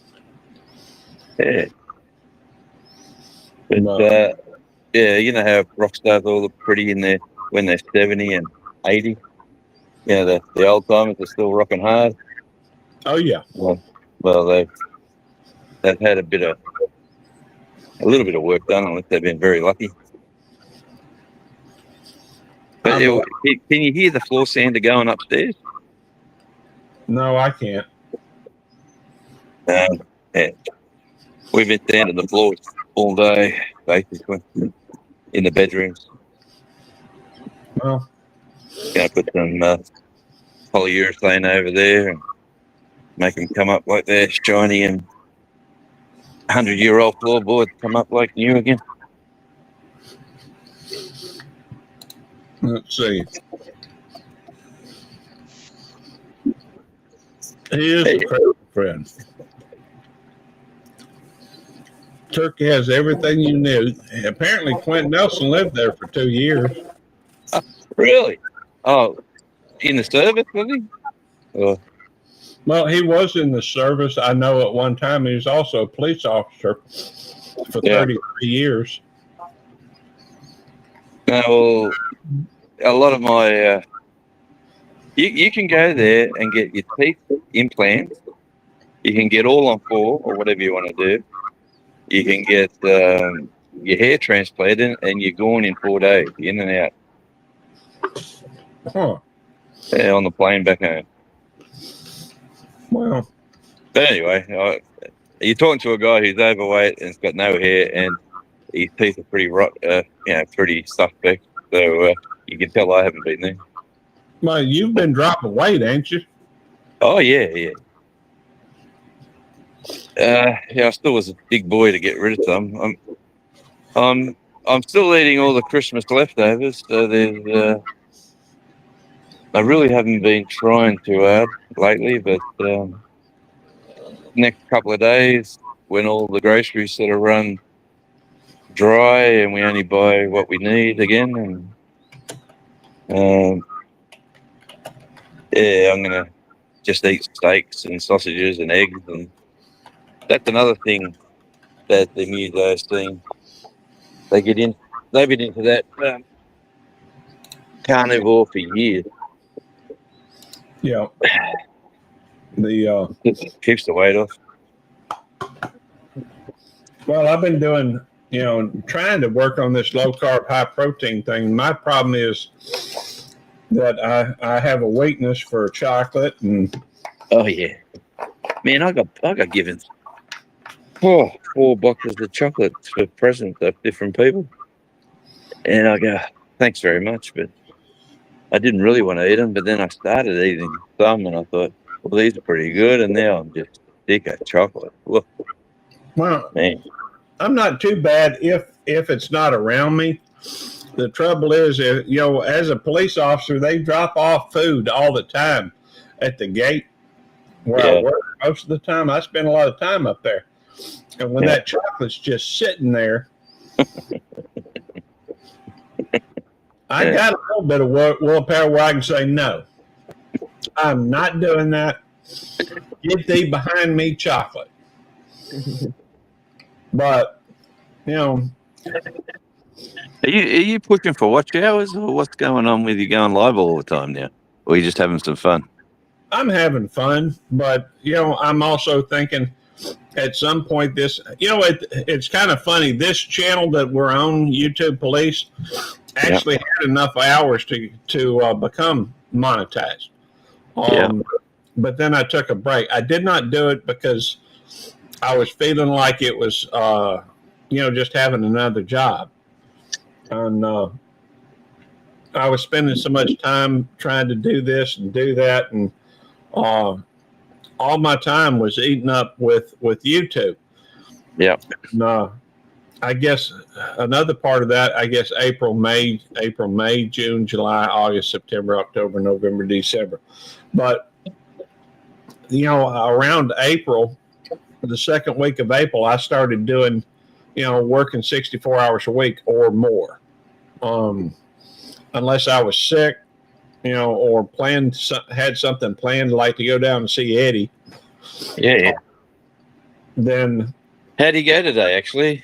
Yeah. But, yeah, you know how rock stars all look pretty when they're 70 and 80. The old timers are still rocking hard. Oh yeah. Well, they've had a little bit of work done, unless they've been very lucky. But can you hear the floor sander going upstairs? No, I can't. Yeah. We've been down to the floors all day, basically, in the bedrooms. Well, Put some polyurethane over there and make them come up like they're shiny, and 100-year-old floorboards come up like new again. let's see. He is a crazy friend. Turkey has everything you need. Apparently, Quentin Nelson lived there for 2 years. Really? Oh, in the service, was he? Oh. Well, he was in the service. I know at one time he was also a police officer for Yeah. 33 years. Well, a lot of my you can go there and get your teeth implants. You can get all on four or whatever you want to do. You can get your hair transplanted and you're gone in 4 days, in and out. Huh. Yeah, on the plane back home. Well, But anyway, you're talking to a guy who's overweight and has got no hair, and his teeth are pretty pretty suspect. So you can tell I haven't been there. well, you've been dropping weight, ain't you? Oh yeah. I still was a big boy to get rid of some. I'm still eating all the Christmas leftovers, so there's. I really haven't been trying too hard lately, but next couple of days, when all the groceries sort of run dry and we only buy what we need again, and I'm gonna just eat steaks and sausages and eggs, and that's another thing that the musos thing. They've been into that carnivore for years. Yeah. The Keeps the weight off. well, I've been doing, trying to work on this low carb, high protein thing. My problem is that I have a weakness for chocolate, and Oh yeah, man, I got given four boxes of chocolates for presents of different people, and I go, thanks very much, but I didn't really want to eat them. But then I started eating some, and I thought, well, these are pretty good, and now I'm just sick of chocolate. Well, well, man, I'm not too bad if it's not around me. The trouble is, as a police officer, they drop off food all the time at the gate where I Yeah. work. Most of the time, I spend a lot of time up there, and when Yeah. that chocolate's just sitting there, I got a little bit of willpower where I can say no. I'm not doing that. Get thee behind me, chocolate. But Are you pushing for watch hours, or what's going on with you going live all the time now, or are you just having some fun? I'm having fun. But I'm also thinking at some point this, it's kind of funny. This channel that we're on, YouTube Police, actually had enough hours to become monetized. But then I took a break. I did not do it because I was feeling like it was, just having another job. And I was spending so much time trying to do this and do that. And all my time was eaten up with YouTube. Yeah. And, I guess another part of that, April, May, June, July, August, September, October, November, December. But, around April, the second week of April, I started doing, working 64 hours a week or more. Unless I was sick, or had something planned, like to go down and see Eddie. Yeah. Then. How'd he go today, actually?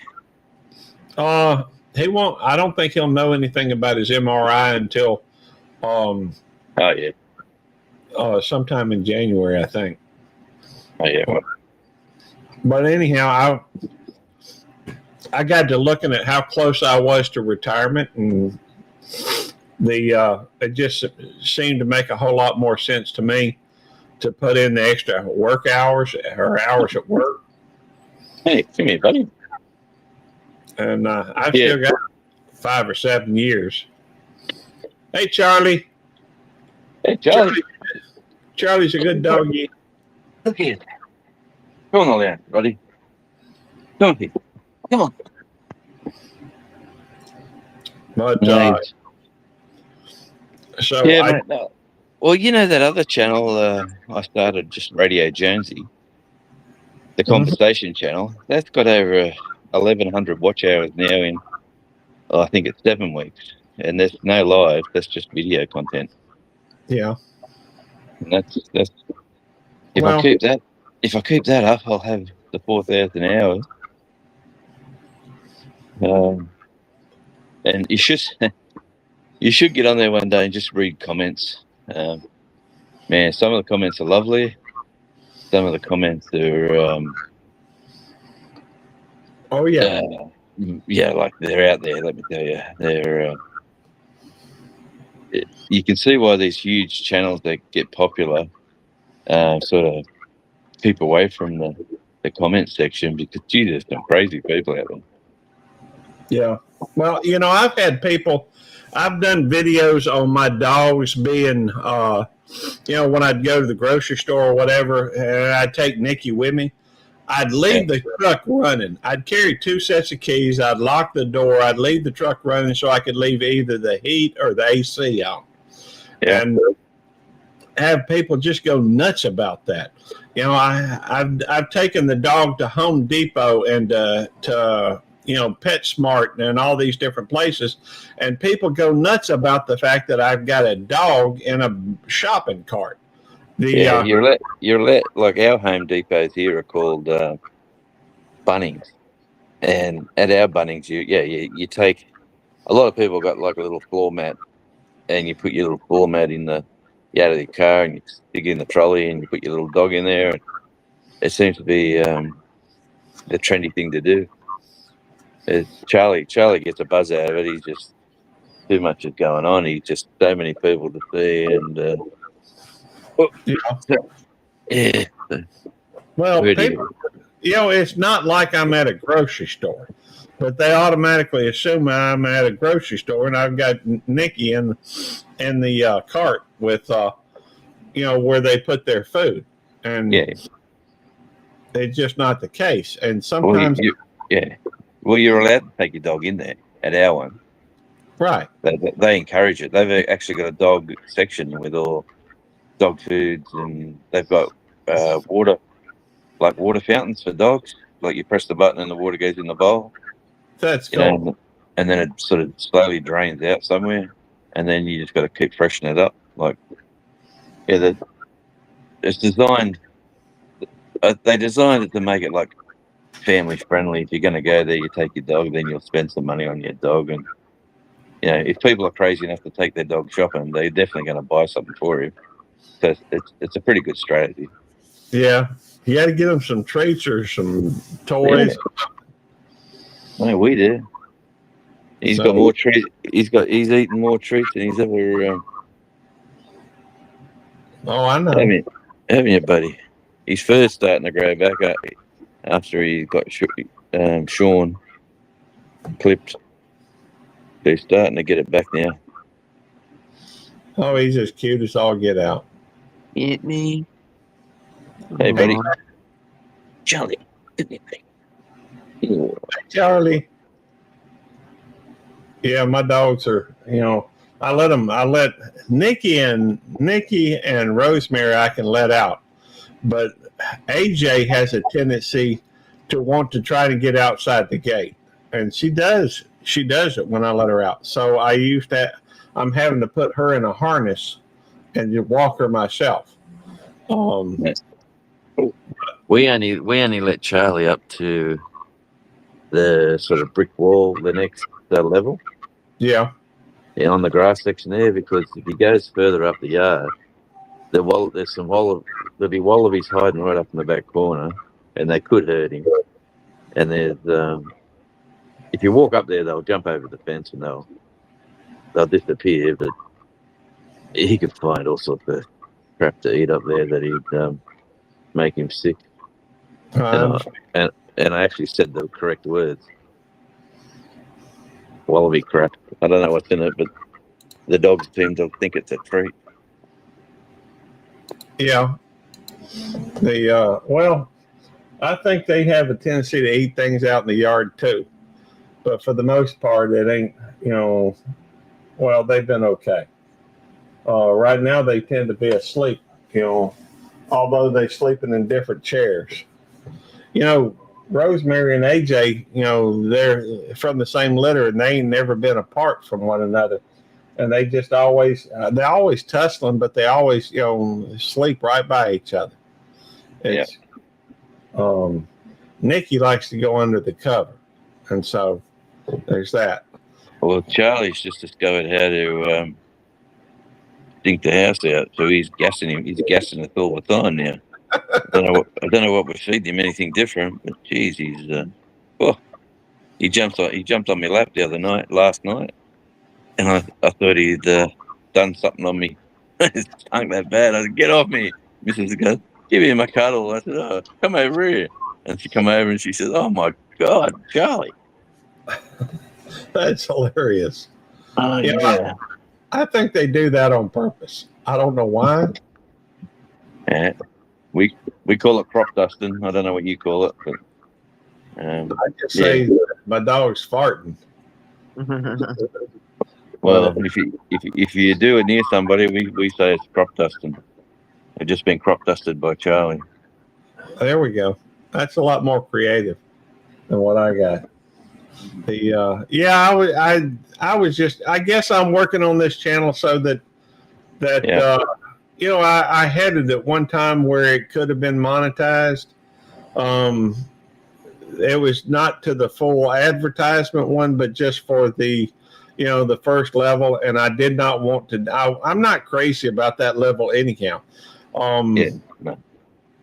He won't. I don't think he'll know anything about his MRI until sometime in January, I think. Oh yeah. But anyhow, I got to looking at how close I was to retirement, and it just seemed to make a whole lot more sense to me to put in the extra work hours or hours at work. Hey, come here, buddy. And I've still got 5 or 7 years. Hey, Charlie. Hey, Charlie. Charlie's a good doggy. Look here. Come on there, buddy. Come on. Come on. But Nice. so Yeah, mate, no. Well, that other channel I started, just Radio Jonesy, the conversation channel, that's got over 1,100 watch hours now in, I think it's 7 weeks, and there's no live. That's just video content. Yeah. And that's If Well, if I keep that up, I'll have the 4,000 hours. And you should you should get on there one day and just read comments. Man, some of the comments are lovely. Some of the comments are oh yeah. yeah, like they're out there. Let me tell you, they're. You can see why these huge channels that get popular sort of keep away from the comment section because, gee, there's some crazy people out there. Yeah. Well, I've had people, I've done videos on my dogs being, when I'd go to the grocery store or whatever, and I'd take Nikki with me. I'd leave the truck running. I'd carry 2 sets of keys. I'd lock the door. I'd leave the truck running so I could leave either the heat or the AC on. Yeah. And have people just go nuts about that. I've taken the dog to Home Depot and to PetSmart and all these different places, and people go nuts about the fact that I've got a dog in a shopping cart. You're let like our Home Depots here are called Bunnings, and at our Bunnings, you take a lot of people got like a little floor mat, and you put your little floor mat in out of your car, and you stick it in the trolley, and you put your little dog in there. And it seems to be the trendy thing to do. Charlie gets a buzz out of it. He's just too much is going on. He's just so many people to see, and yeah. Well, Where do people, it's not like I'm at a grocery store, but they automatically assume I'm at a grocery store, and I've got Nikki in the cart with, where they put their food, and it's just not the case. And sometimes, well, you're allowed to take your dog in there at our one. Right? They encourage it. They've actually got a dog section with all dog foods, and they've got water fountains for dogs. Like you press the button and the water goes in the bowl. That's cool. And then it sort of slowly drains out somewhere, and then you just got to keep freshening it up. Like, it's designed. They designed it to make it like family friendly. If you're going to go there, you take your dog, then you'll spend some money on your dog. And if people are crazy enough to take their dog shopping, they're definitely going to buy something for you. So it's a pretty good strategy. Yeah, you got to get them some treats or some toys. No, we did. He's got more treats. He's eaten more treats than he's ever. Oh, I know. Haven't you, buddy? He's first starting to grow back up after he got Sean clipped. He's starting to get it back now. Oh, he's as cute as all get out. Get me. Hey, buddy. Charlie, give me a thing. Charlie. Yeah, my dogs are, I let Nikki and Rosemary I can let out. But AJ has a tendency to want to try to get outside the gate. And she does it when I let her out. So I use that. I'm having to put her in a harness and just walk her myself. We only let Charlie up to the sort of brick wall, the next level. Yeah. On the grass section there, because if he goes further up the yard, there'll be wallabies hiding right up in the back corner, and they could hurt him. And there's if you walk up there, they'll jump over the fence and they'll disappear. But he could find all sorts of crap to eat up there that he'd make him sick. And I actually said the correct words. Wallaby crap. I don't know what's in it, but the dogs seem to think it's a treat. Yeah. Well, I think they have a tendency to eat things out in the yard too. But for the most part, it ain't, well, they've been okay. Right now, they tend to be asleep, although they're sleeping in different chairs. Rosemary and AJ, they're from the same litter, and they ain't never been apart from one another. And they just always, they're always tussling, but they always, sleep right by each other. It's Nikki likes to go under the cover, and so there's that. Well, Charlie's just discovered how to stink the house out, so he's gassing him. He's gassing us all the time now. I don't know what we're feeding him, anything different, but geez, he jumped on my lap last night, and I thought he'd done something on me. It stunk that bad. I said, "Get off me!" Mrs. goes, "Give him a cuddle." I said, "Oh, come over here." And she come over and she says, "Oh my God, Charlie!" That's hilarious. Oh Yeah. I think they do that on purpose. I don't know why. Yeah. We call it crop dusting. I don't know what you call it, but I just say my dog's farting. Well, if you do it near somebody, we say it's crop dusting. They've just been crop dusted by Charlie. There we go. That's a lot more creative than what I got. I was just, I guess I'm working on this channel so that I had it at one time where it could have been monetized. It was not to the full advertisement one, but just for the first level. And I did not want to, I'm not crazy about that level anyhow. No.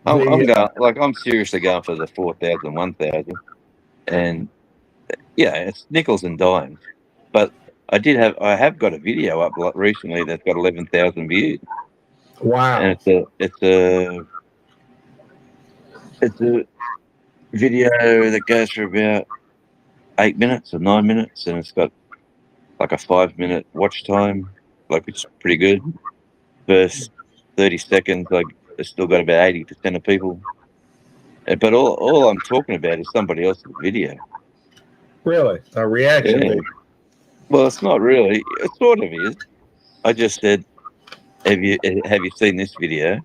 I'm seriously going for the 4,000, 1,000. And it's nickels and dimes. But I have got a video up recently that's got 11,000 views. Wow! And it's a video that goes for about 8 minutes or 9 minutes, and it's got like a 5-minute watch time, which is pretty good. First 30 seconds, it's still got about 80% of people. But all I'm talking about is somebody else's video. Really, a reaction video? Well, it's not really. It sort of is. I just said, "Have you seen this video?"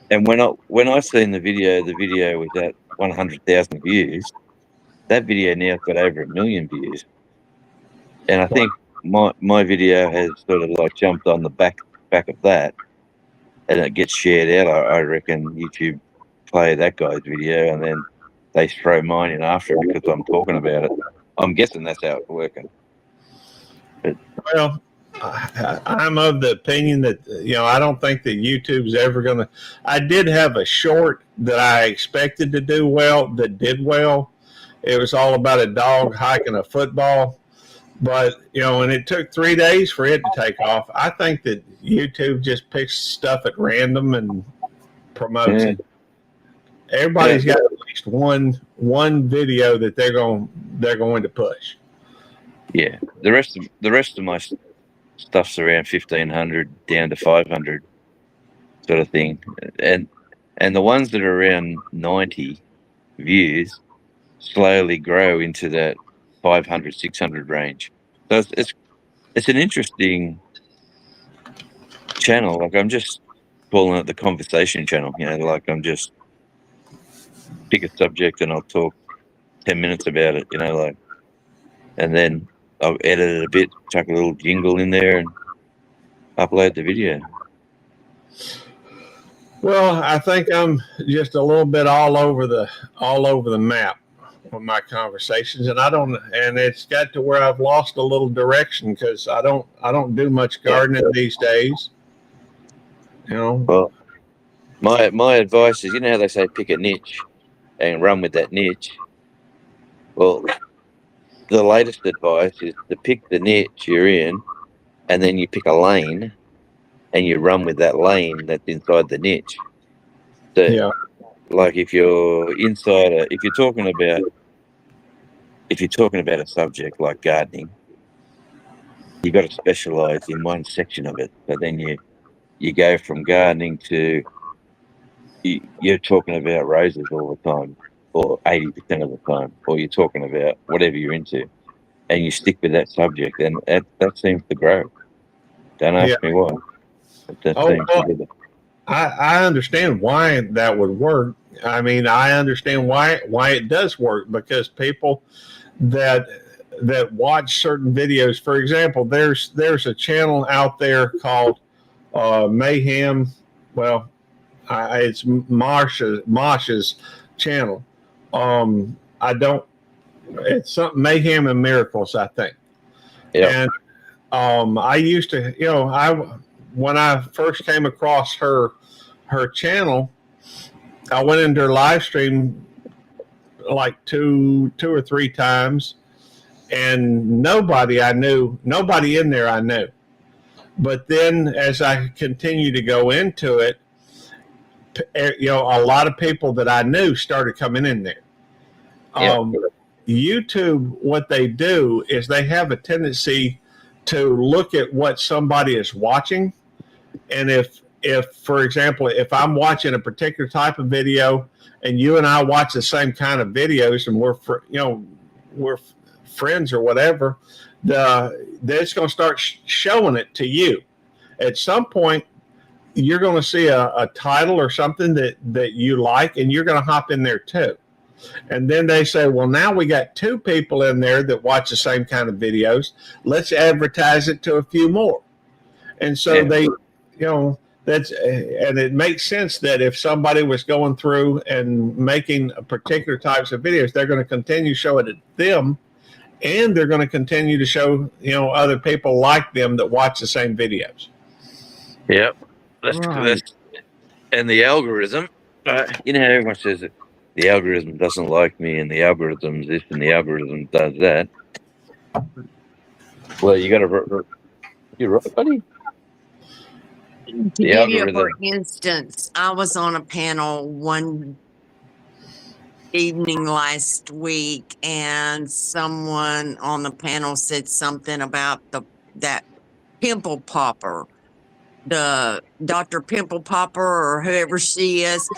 And when I seen the video was at 100,000 views. That video now's got over 1 million views, and I think my video has sort of jumped on the back of that, and it gets shared out. I reckon YouTube play that guy's video, and then they throw mine in after because I'm talking about it. I'm guessing that's how it's working. Well, I'm of the opinion that I don't think that YouTube's ever going to. I did have a short that I expected to do well that did well. It was all about a dog hiking a football, but and it took 3 days for it to take off. I think that YouTube just picks stuff at random and promotes it. Everybody's got at least one video that they're going to push. Yeah, the rest of my stuff's around 1,500 down to 500 sort of thing, and the ones that are around 90 views slowly grow into that 500, 600 range. So it's an interesting channel. I'm just calling it the conversation channel. I'm just pick a subject and I'll talk 10 minutes about it. And then I'll edit it a bit, chuck a little jingle in there, and upload the video. Well, I think I'm just a little bit all over the map with my conversations, and it's got to where I've lost a little direction because I don't do much gardening these days. Well, my advice is, how they say pick a niche and run with that niche. Well, the latest advice is to pick the niche you're in, and then you pick a lane and you run with that lane that's inside the niche. So, if you're inside if you're talking about a subject like gardening, you got to specialize in one section of it. But then you go from gardening to you're talking about roses all the time, or 80% of the time, or you're talking about whatever you're into, and you stick with that subject, and that seems to grow. Don't ask me why. I understand why that would work. I mean, I understand why it does work, because people that watch certain videos, for example, there's a channel out there called Mayhem. Well, It's Marsha's channel. I don't. It's something Mayhem and Miracles, I think. Yeah. And I used to, when I first came across her channel, I went into her live stream like two or three times, and nobody in there I knew. But then as I continued to go into it, a lot of people that I knew started coming in there. YouTube, what they do is they have a tendency to look at what somebody is watching. And if for example, if I'm watching a particular type of video and you and I watch the same kind of videos and we're friends or whatever, they're just going to start showing it to you. At some point, you're going to see a title or something that you like, and you're going to hop in there too. And then they say, well, now we got two people in there that watch the same kind of videos. Let's advertise it to a few more. And so they, and it makes sense that if somebody was going through and making particular types of videos, they're going to continue to show it to them, and they're going to continue to show, other people like them that watch the same videos. Yep. That's and the algorithm, everyone says that the algorithm doesn't like me and the algorithm's this and the algorithm does that. Well, you got to, you're right, buddy. To give you, for instance, I was on a panel one evening last week, and someone on the panel said something about that pimple popper, the Dr. Pimple Popper or whoever she is.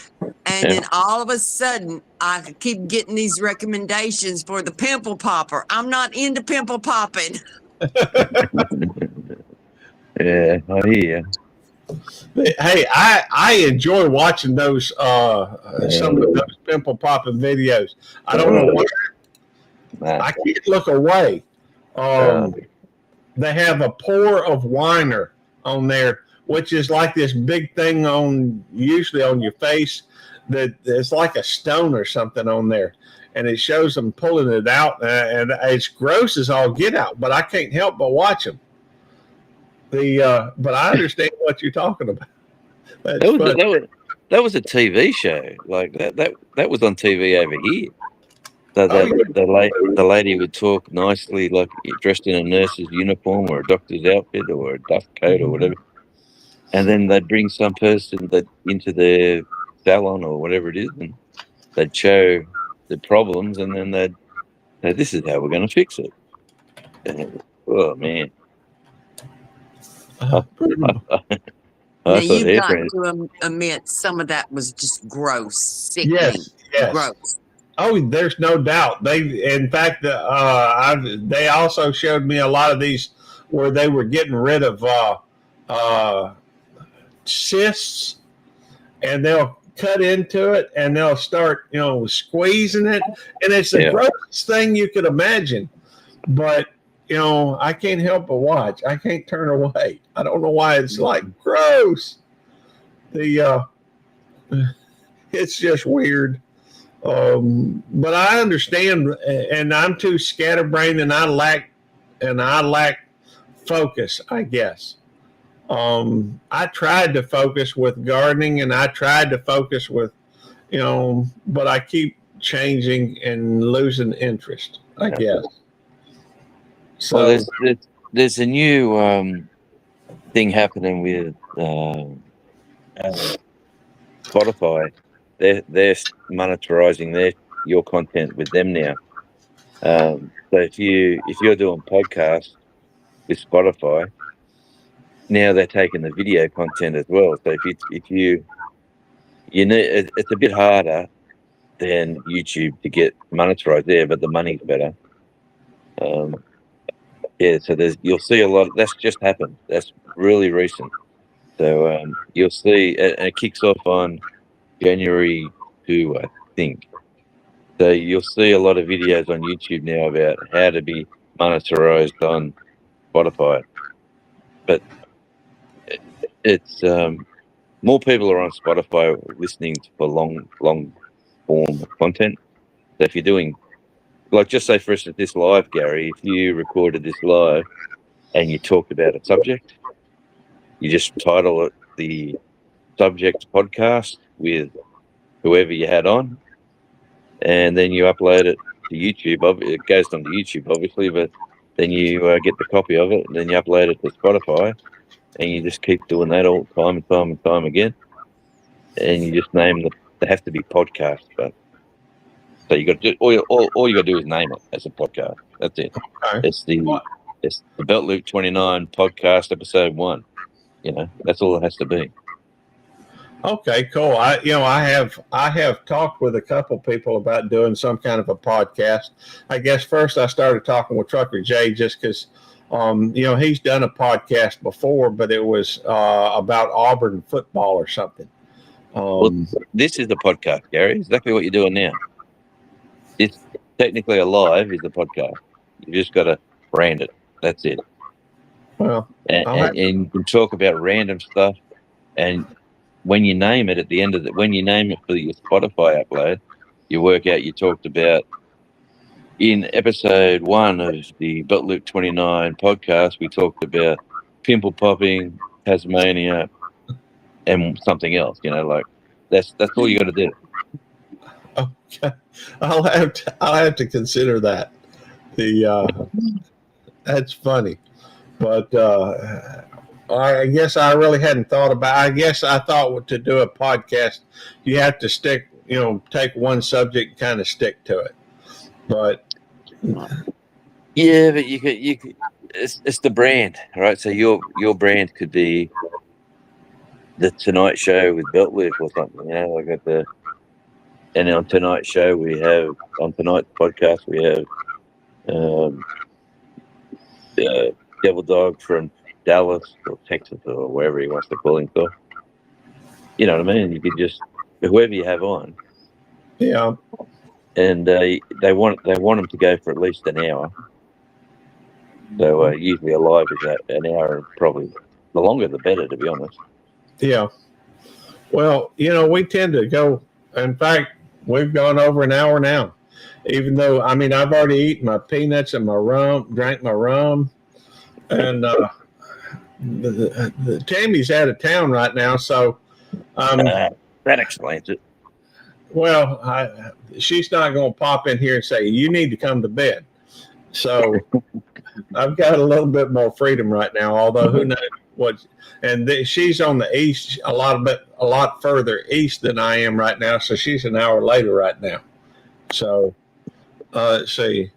And then all of a sudden, I keep getting these recommendations for the pimple popper. I'm not into pimple popping. Yeah, I hear you. Hey, I enjoy watching those some of those pimple popping videos. I don't know why. I can't look away. They have a pour of whiner on there, which is like this big thing usually on your face that it's like a stone or something on there, and it shows them pulling it out, and it's gross as all get out, but I can't help but watch them. But I understand what you're talking about. That was a TV show like that was on TV over here. The lady would talk nicely, like dressed in a nurse's uniform or a doctor's outfit or a dust coat or whatever, and then they'd bring some person into their salon or whatever it is, and they'd show the problems, and then they'd say, "This is how we're going to fix it." And, oh man! Now you've got to admit some of that was just gross, sickening. Yes. Gross. Oh, there's no doubt. In fact, they also showed me a lot of these where they were getting rid of cysts, and they'll cut into it and they'll start, squeezing it, and it's the grossest thing you could imagine. But I can't help but watch. I can't turn away. I don't know why it's like gross. It's just weird. But I understand, and I'm too scatterbrained, and I lack focus, I guess. I tried to focus with gardening, and I tried to focus with, but I keep changing and losing interest, I guess. So there's a new thing happening with Spotify. They're monetizing your content with them now. So if you're doing podcasts with Spotify, now they're taking the video content as well. So if you need, it's a bit harder than YouTube to get monetized there, but the money's better. So you'll see a lot. That's just happened. That's really recent. So you'll see, and it kicks off on January 2, I think. So you'll see a lot of videos on YouTube now about how to be monetized on Spotify. But it's more people are on Spotify listening for long form content. So if you're doing, like, just say for instance this live, Gary, if you recorded this live and you talked about a subject, you just title it the subject podcast with whoever you had on, and then you upload it to YouTube. It goes onto YouTube, obviously, but then you get the copy of it, and then you upload it to Spotify, and you just keep doing that all the time and time and time again. And you just name the. They have to be podcasts, but so you got to do, all you got to do is name it as a podcast. That's it. Okay. It's the Belt Loop 29 podcast episode 1. You know, that's all it has to be. Okay, cool. I have talked with a couple people about doing some kind of a podcast. I guess first I started talking with Trucker Jay just because, he's done a podcast before, but it was about Auburn football or something. Well, this is the podcast, Gary. Exactly what you're doing now. It's technically alive is the podcast. You just got to brand it. That's it. Well, and you can talk about random stuff, and when you name it at the end of when you name it for your Spotify upload, you work out you talked about in episode 1 of the Belt Loop 29 podcast. We talked about pimple popping, Tasmania, and something else. You know, like that's all you got to do. Okay, I'll have to consider that. That's funny, but I guess I really hadn't thought about. I guess I thought to do a podcast, you have to stick. Take one subject and kind of stick to it. But yeah, but you could. It's the brand, right? So your brand could be the Tonight Show with Belt Loop or something. You know, like at the. And on tonight's show, on tonight's podcast, we have Devil Dog from Dallas or Texas or wherever he wants to call himself. You know what I mean? You could just whoever you have on. Yeah. And they want them to go for at least an hour. So usually a live is an hour, probably the longer the better, to be honest. Yeah. Well, we tend to go. In fact, we've gone over an hour now. Even though, I've already eaten my peanuts and my rum, drank my rum, and the Tammy's out of town right now, so that explains it. Well, she's not going to pop in here and say you need to come to bed. So I've got a little bit more freedom right now. Although who knows what? And she's on the east, a lot further east than I am right now. So she's an hour later right now. So let's see.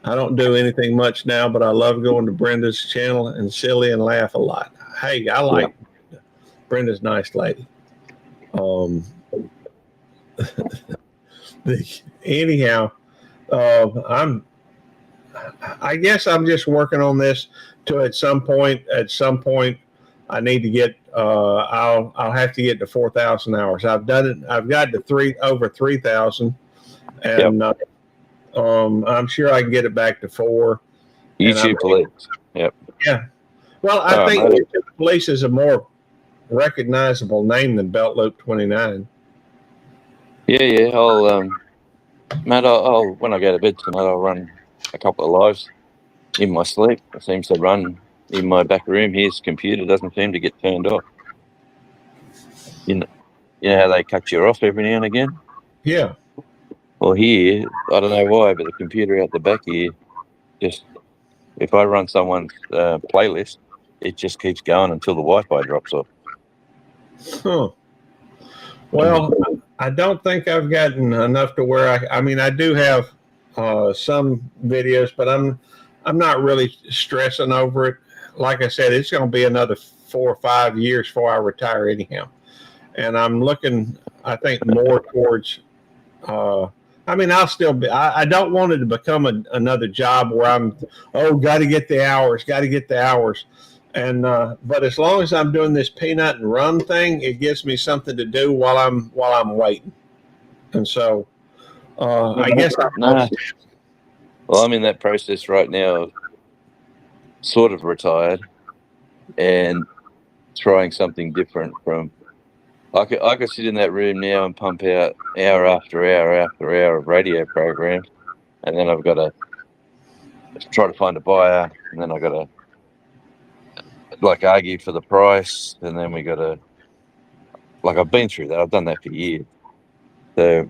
I don't do anything much now, but I love going to Brenda's channel and silly and laugh a lot. Hey, I like Brenda's nice lady. Anyhow, I guess I'm just working on this to at some point I need to get I'll have to get to 4,000 hours. I've done it. I've got to over 3,000, and I'm sure I can get it back to 4. YouTube Police. Yep. Yeah. Well, I think YouTube Police is a more recognizable name than Belt Loop 29. Yeah. I'll when I go to bed tonight, I'll run a couple of lives in my sleep. It seems to run in my back room. Here's computer doesn't seem to get turned off. You know how they cut you off every now and again? Yeah. Well, here, I don't know why, but the computer out the back here, just if I run someone's playlist, it just keeps going until the Wi-Fi drops off. Huh. Well, I don't think I've gotten enough to where I do have some videos, but I'm not really stressing over it. Like I said, it's going to be another 4 or 5 years before I retire anyhow. And I'm looking, I think, more towards, I'll still be, I don't want it to become another job where I'm, got to get the hours. And, but as long as I'm doing this peanut and rum thing, it gives me something to do while I'm waiting. And so, I guess. Well, I'm in that process right now, sort of retired and trying something different from I could sit in that room now and pump out hour after hour after hour of radio programs, and then I've got to try to find a buyer, and then I've got to like argue for the price, and then we got to I've been through that. I've done that for years, so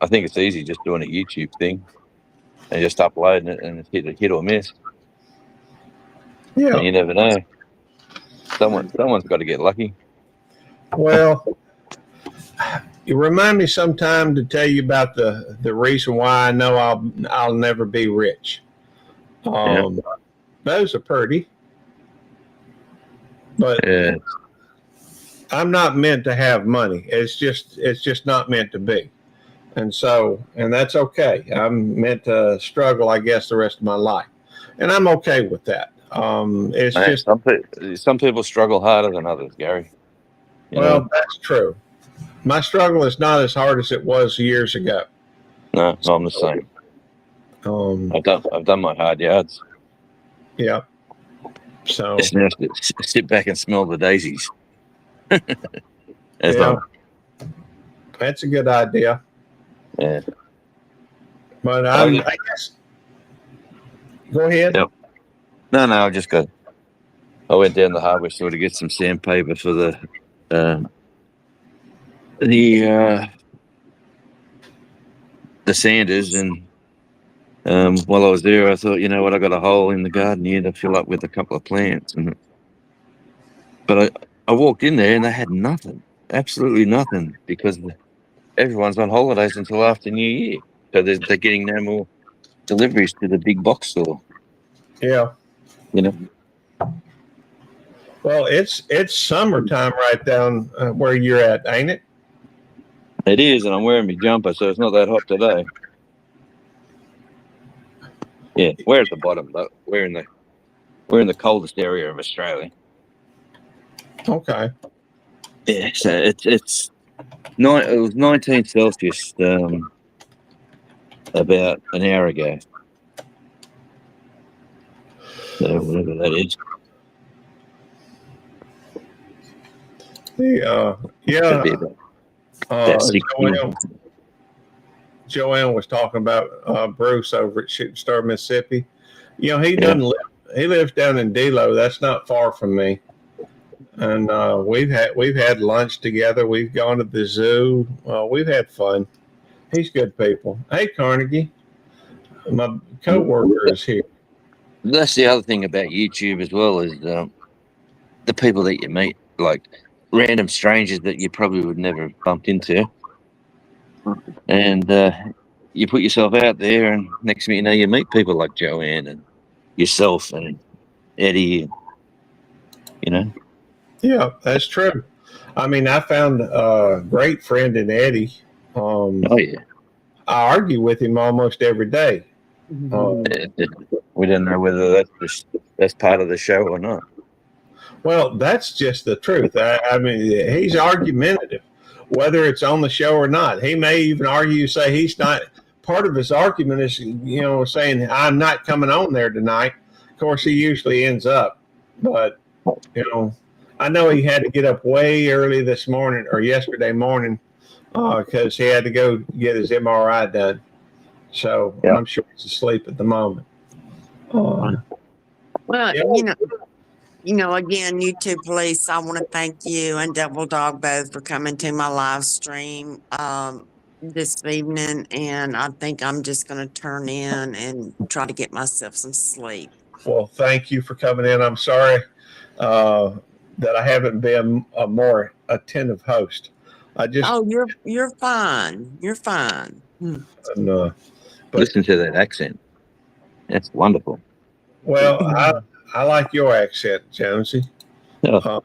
I think it's easy just doing a YouTube thing and just uploading it, and it's hit or miss. Yeah. And you never know. Someone's got to get lucky. Well, you remind me sometime to tell you about the reason why I know I'll never be rich. Those are pretty, but Yeah. I'm not meant to have money. It's just not meant to be. And that's okay. I'm meant to struggle, I guess, the rest of my life. And I'm okay with that. It's Man, just, some people struggle harder than others, Gary. You well, know? that's true. My struggle is not as hard as it was years ago. No, I'm the same. I've done my hard yards. Yeah. So Just now sit back and smell the daisies. yeah, that's a good idea. Yeah. But I guess. Go ahead. Yep. No, I just got. I went down the hardware store to get some sandpaper for the sanders, and while I was there, I thought, you know what, I got a hole in the garden here to fill up with a couple of plants, but I walked in there and they had nothing, absolutely nothing, because everyone's on holidays until after New Year, so they're getting no more deliveries to the big box store. Yeah. You know. Well, it's summertime right down where you're at, ain't it? It is, and I'm wearing my jumper, so it's not that hot today. Yeah, we're at the bottom, though. We're in the coldest area of Australia. Okay. Yeah, so it was 19 Celsius about an hour ago. So whatever that is. Yeah. Could be about 6 Joanne was talking about Bruce over at Shooting Star, Mississippi. You know, he doesn't live. He lives down in Delo. That's not far from me. And we've had lunch together. We've gone to the zoo. We've had fun. He's good people. Hey, Carnegie, my coworker is here. That's the other thing about YouTube as well, is the people that you meet, like random strangers that you probably would never have bumped into. And you put yourself out there, and next thing you know, you meet people like Joanne and yourself and Eddie, you know. Yeah, that's true. I mean, I found a great friend in Eddie. Oh yeah. I argue with him almost every day. We don't know whether that's part of the show or not. Well, that's just the truth. I mean, he's argumentative, whether it's on the show or not. He may even argue, say he's not. Part of his argument is, you know, saying I'm not coming on there tonight. Of course, he usually ends up, but you know, I know he had to get up way early this morning or yesterday morning because he had to go get his MRI done. So Yeah. I'm sure he's asleep at the moment. Well, Yeah. you know, again, YouTube Police, I want to thank you and Double Dog both for coming to my live stream this evening. And I think I'm just going to turn in and try to get myself some sleep. Well, thank you for coming in. I'm sorry that I haven't been a more attentive host. You're fine. You're fine. And, Listen to that accent. That's wonderful. well, I like your accent, Jonesy. Oh.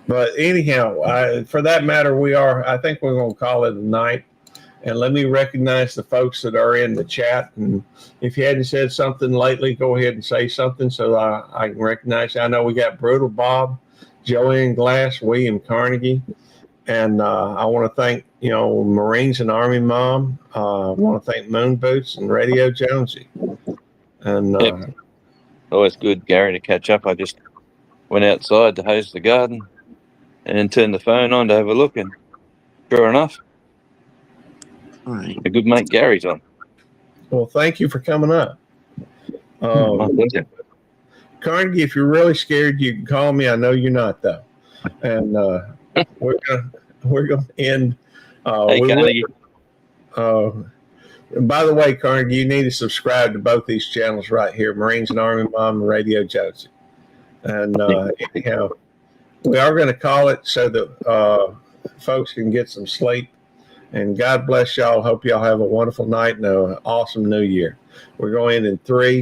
But anyhow, for that matter, I think we're going to call it a night. And let me recognize the folks that are in the chat. And if you hadn't said something lately, go ahead and say something so I can recognize you. I know we got Brutal Bob, Joanne Glass, William Carnegie. And I want to thank, you know, Marines and Army Mom. I want to thank Moon Boots and Radio Jonesy. And Yep. Always good, Gary, to catch up. I just went outside to hose the garden, and turned the phone on to have a look, and sure enough, All right. a good mate Gary's on. Well, thank you for coming up. My pleasure. Carnegie, if you're really scared, you can call me. I know you're not, though. And we're gonna end. Hey, We will- Carnegie. and by the way, Carnegie, you need to subscribe to both these channels right here, Marines and Army Mom and Radio Josie. And anyhow, we are going to call it so that folks can get some sleep. And God bless y'all. Hope y'all have a wonderful night and an awesome new year. We're going in 3,